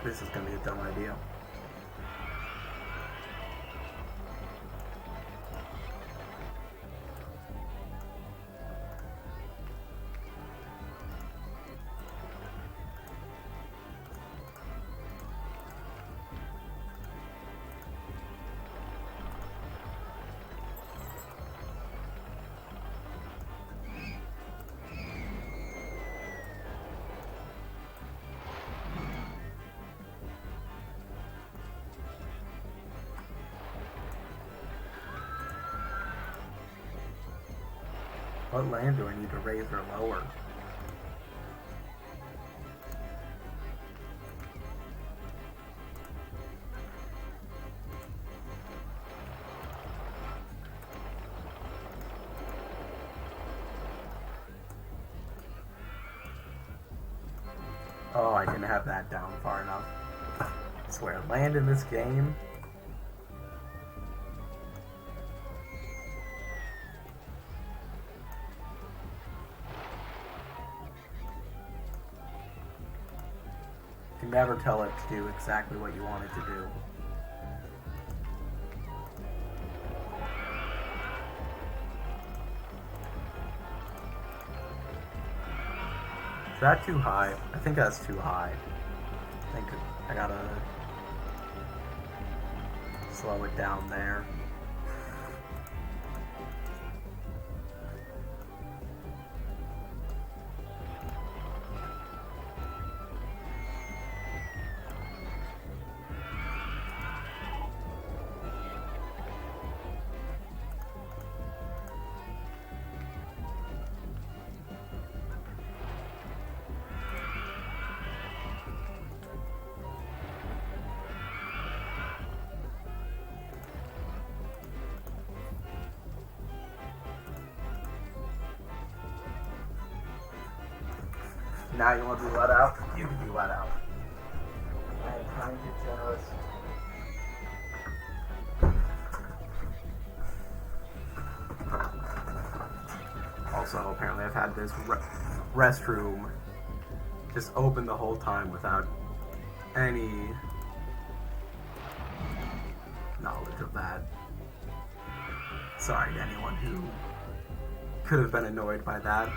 This is going to be a dumb idea. What land do I need to raise or lower? Oh, I didn't have that down far enough. I swear, land in this game. You can never tell it to do exactly what you want it to do. Is that too high? I think that's too high. I think I gotta slow it down there. Now you want to be let out? You can be let out. I am trying to get generous. Also, apparently I've had this restroom just open the whole time without any knowledge of that. Sorry to anyone who could have been annoyed by that.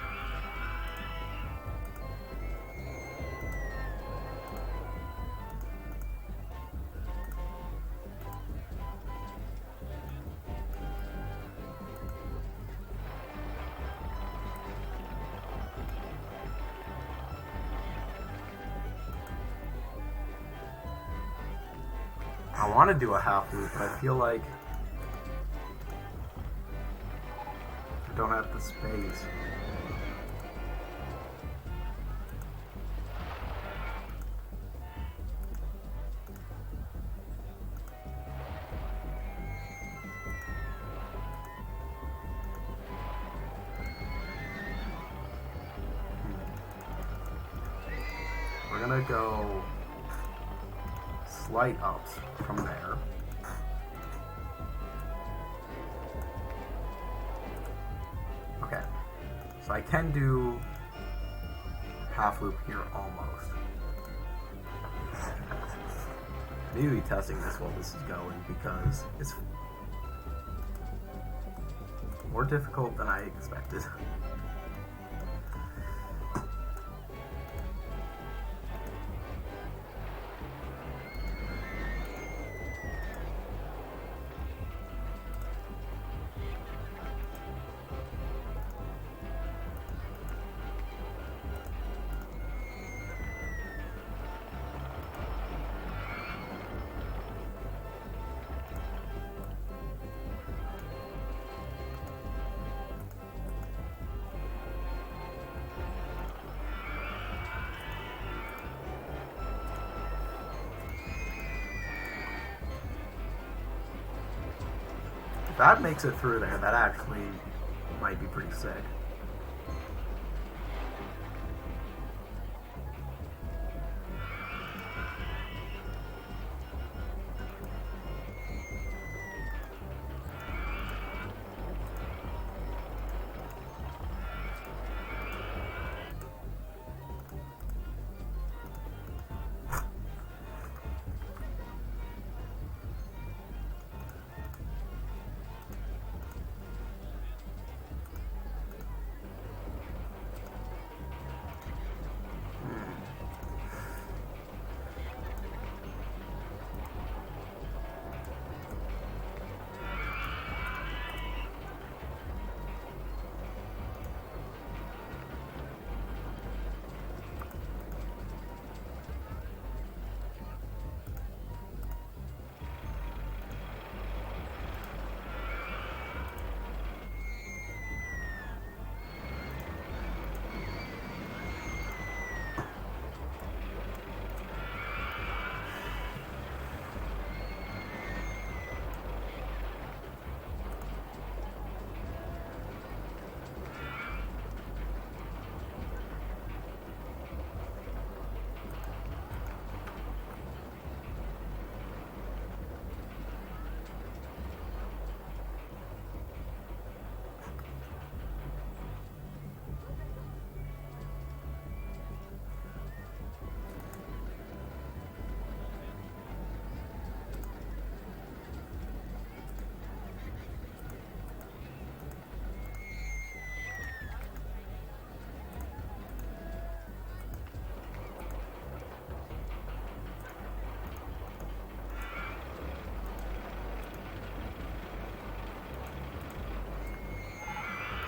I want to do a half loop, but I feel like I don't have the space. We're gonna go slight ups from there. Okay, so I can do half loop here almost. I need to be testing this while this is going because it's more difficult than I expected. If that makes it through there, that actually might be pretty sick.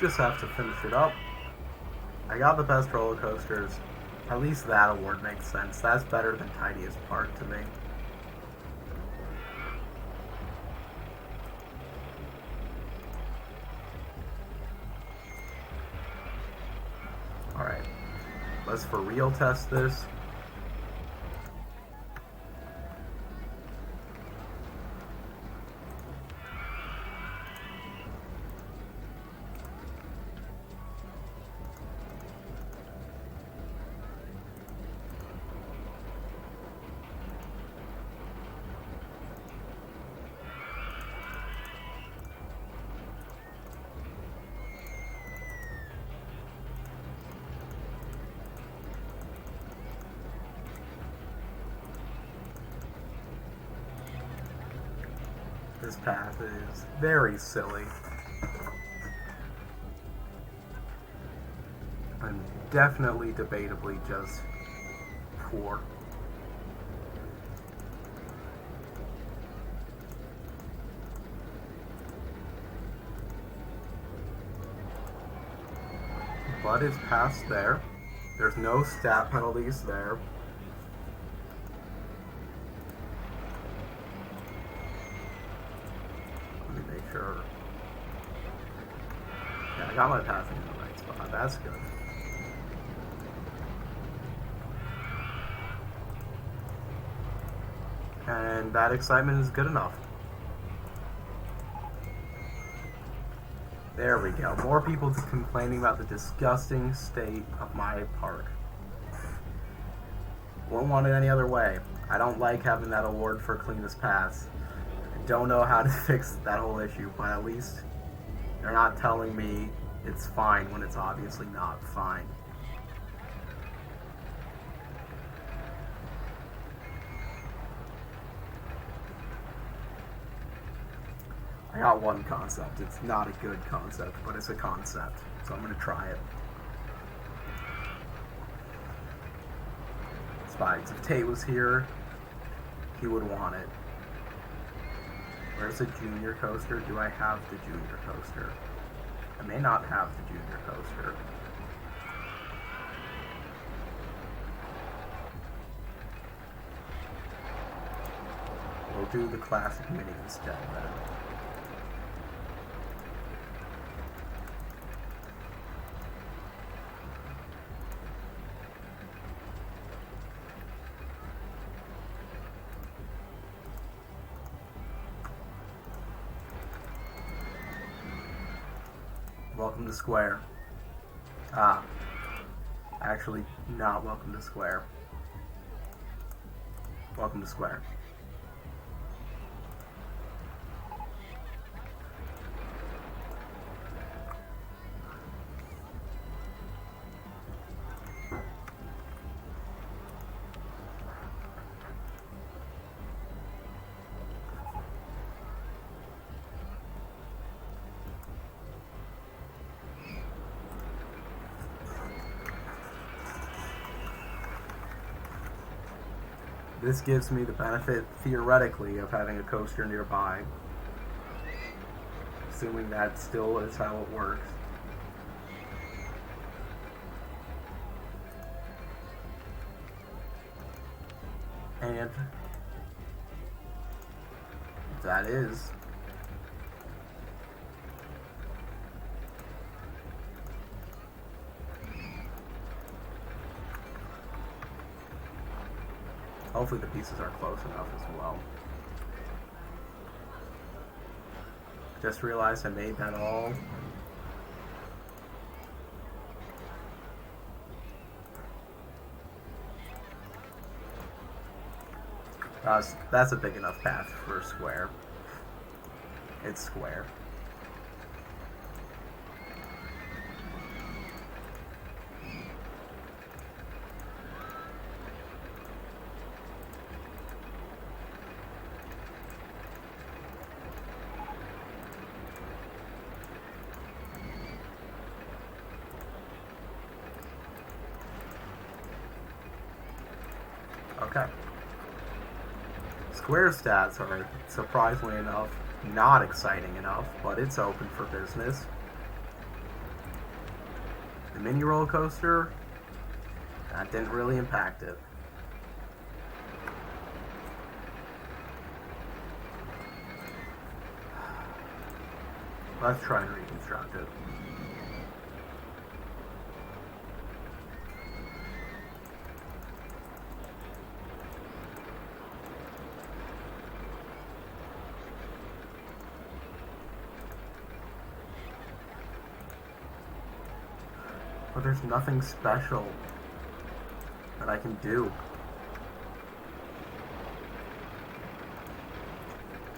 Just have to finish it up. I got the best roller coasters. At least that award makes sense. That's better than Tiniest Park to me. Alright. Let's for real test this. This path is very silly. And definitely, debatably, just poor. But it's past there. There's no stat penalties there. I got my pathing in the right spot. That's good. And that excitement is good enough. There we go. More people complaining about the disgusting state of my park. Wouldn't want it any other way. I don't like having that award for cleanest paths. I don't know how to fix that whole issue, but at least they're not telling me it's fine when it's obviously not fine. I got one concept. It's not a good concept, but it's a concept. So I'm going to try it. Spikes. If Tate was here, he would want it. Where's the junior coaster? Do I have the junior coaster? I may not have the junior coaster. We'll do the classic mini instead then. Welcome to Square. Actually, not welcome to Square. Welcome to Square. This gives me the benefit, theoretically, of having a coaster nearby. Assuming that still is how it works. And that is hopefully the pieces are close enough as well. Just realized I made that all. That's a big enough path for a square. It's square. Okay. Square stats are, surprisingly enough, not exciting enough, but it's open for business. The mini roller coaster, that didn't really impact it. Let's try and reconstruct it. But there's nothing special that I can do.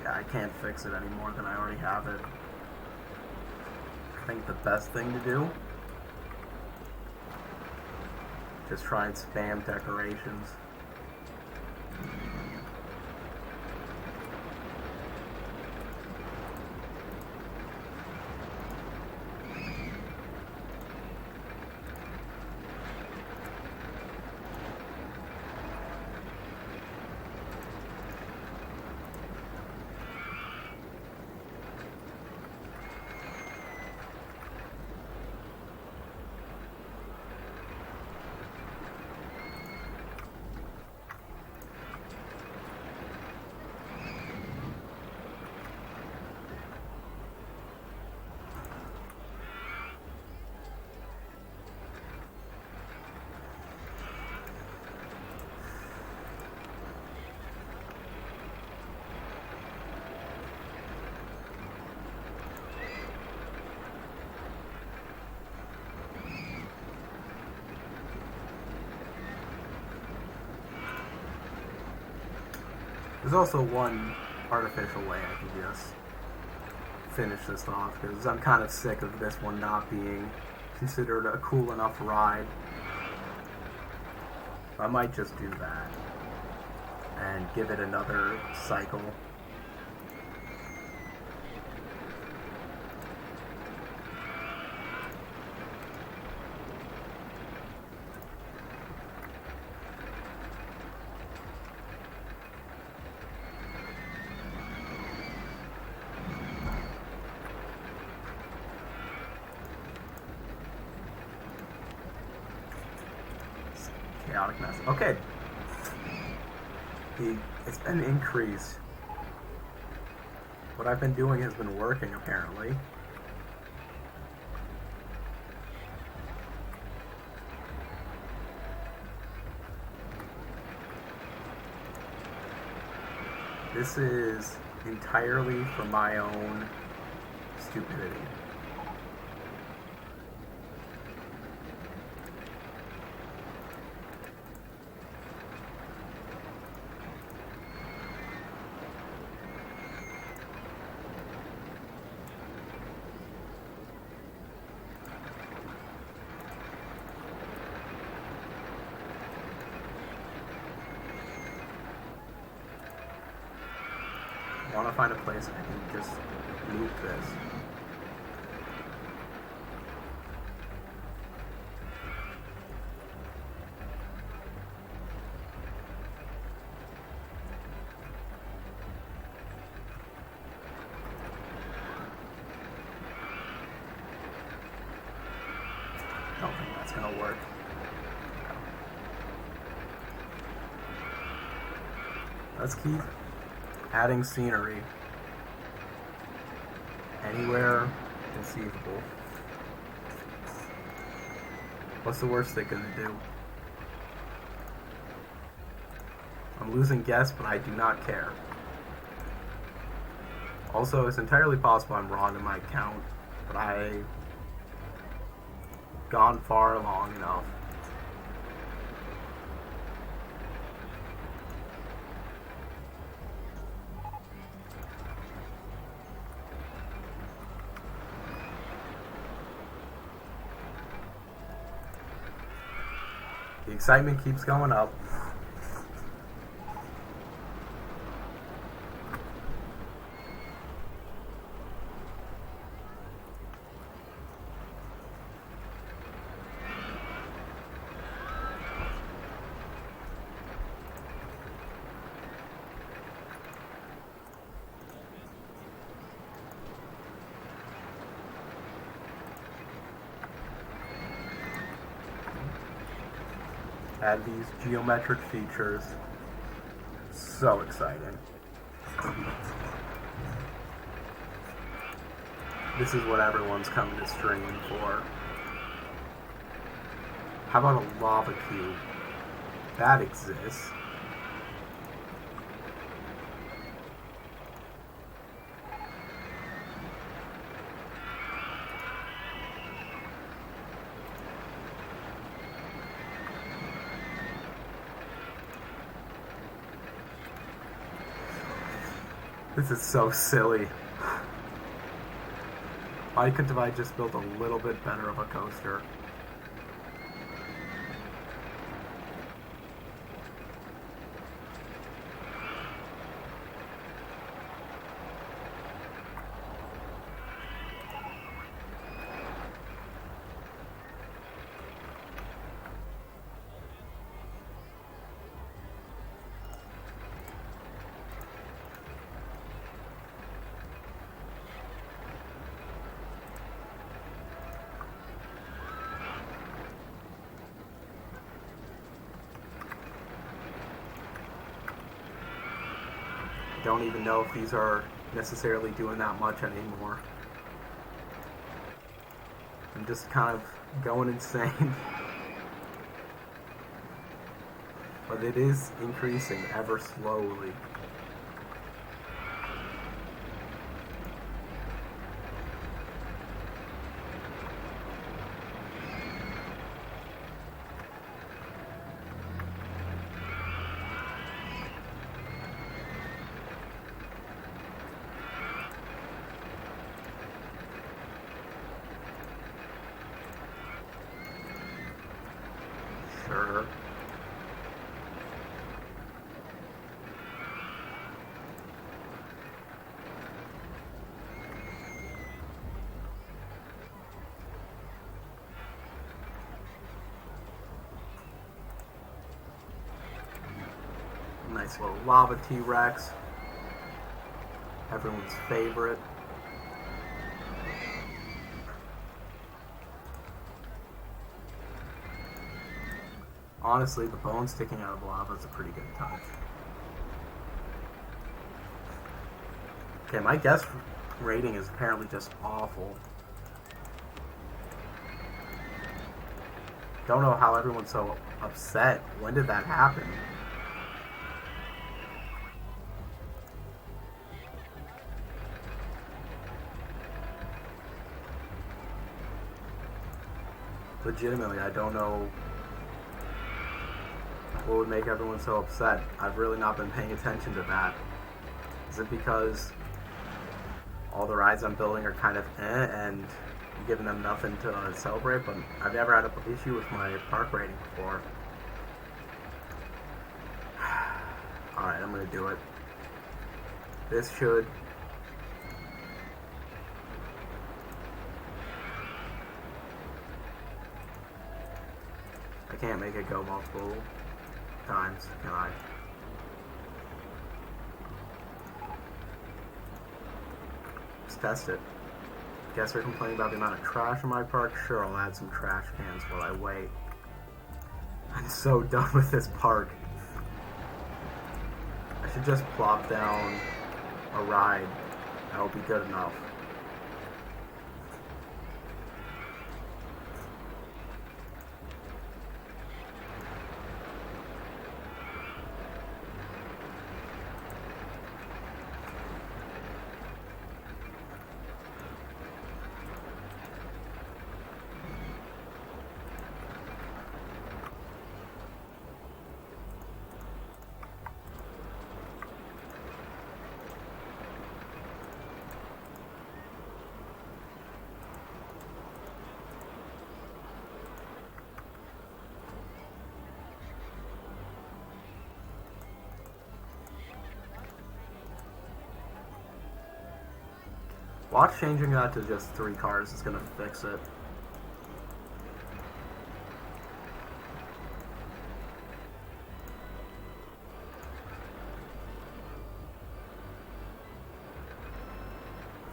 Yeah, I can't fix it any more than I already have it. I think the best thing to do, just try and spam decorations. There's also one artificial way I can just finish this off, because I'm kind of sick of this one not being considered a cool enough ride. I might just do that and give it another cycle. Chaotic mess. Okay. It's been increased. What I've been doing has been working, apparently. This is entirely for my own stupidity. I want to find a place I can just loop this. Don't think that's gonna work. Let's keep adding scenery anywhere conceivable. What's the worst they're gonna do? I'm losing guests, but I do not care. Also, it's entirely possible I'm wrong in my count, but I've gone far long enough. The excitement keeps going up. Add these geometric features. So exciting. This is what everyone's coming to stream for. How about a lava cube? That exists. This is so silly. Why couldn't I just build a little bit better of a coaster? Don't even know if these are necessarily doing that much anymore. I'm just kind of going insane. But it is increasing ever slowly. her. Nice little lava T-Rex. Everyone's favorite. Honestly, the bone sticking out of lava is a pretty good touch. Okay, my guess rating is apparently just awful. Don't know how everyone's so upset. When did that happen? Legitimately, I don't know what would make everyone so upset. I've really not been paying attention to that. Is it because all the rides I'm building are kind of and I'm giving them nothing to celebrate? But I've never had an issue with my park rating before. Alright, I'm gonna do it. This should... I can't make it go multiple times, can I? Let's test it. Guess they're complaining about the amount of trash in my park? Sure, I'll add some trash cans while I wait. I'm so done with this park. I should just plop down a ride. That'll be good enough. Watch changing that to just 3 cars is gonna fix it.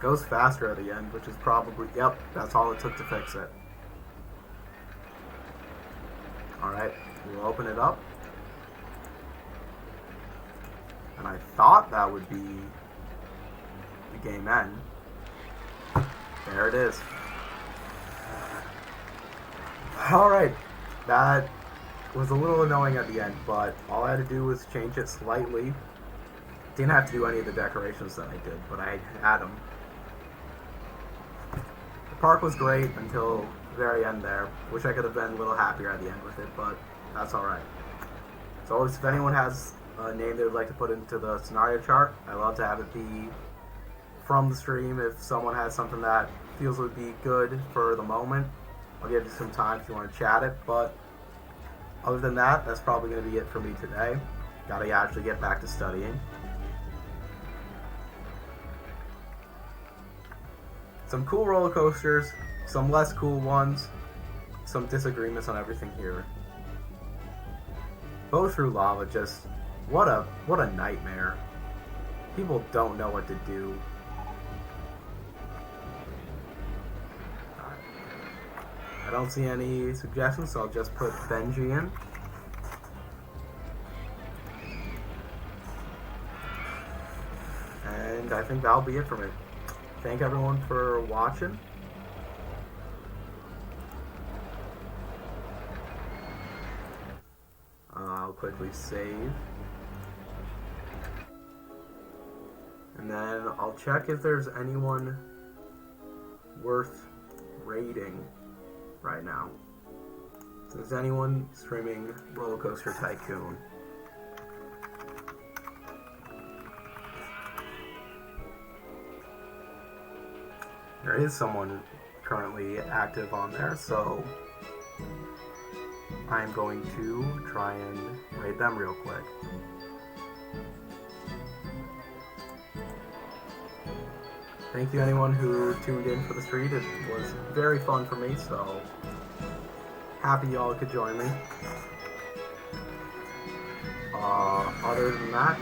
Goes faster at the end, which is probably, yep, that's all it took to fix it. Alright, we'll open it up. And I thought that would be the game end. There it is. Alright, that was a little annoying at the end, but all I had to do was change it slightly. Didn't have to do any of the decorations that I did, but I had them. The park was great until the very end there. Wish I could have been a little happier at the end with it, but that's alright. So if anyone has a name they would like to put into the scenario chart, I love to have it be from the stream. If someone has something that feels would be good for the moment, I'll give you some time if you want to chat it, but other than that, that's probably going to be it for me today. Gotta actually get back to studying. Some cool roller coasters, some less cool ones, some disagreements on everything here. Go through lava, just what a nightmare. People don't know what to do. I don't see any suggestions, so I'll just put Benji in. And I think that'll be it for me. Thank everyone for watching. I'll quickly save. And then I'll check if there's anyone worth rating right now. So is anyone streaming Roller Coaster Tycoon? There is someone currently active on there, so I'm going to try and raid them real quick. Thank you anyone who tuned in for the stream. It was very fun for me, so happy y'all could join me. Other than that,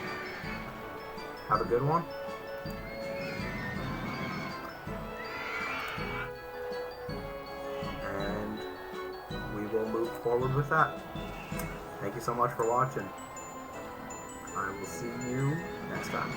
have a good one. And we will move forward with that. Thank you so much for watching. I will see you next time.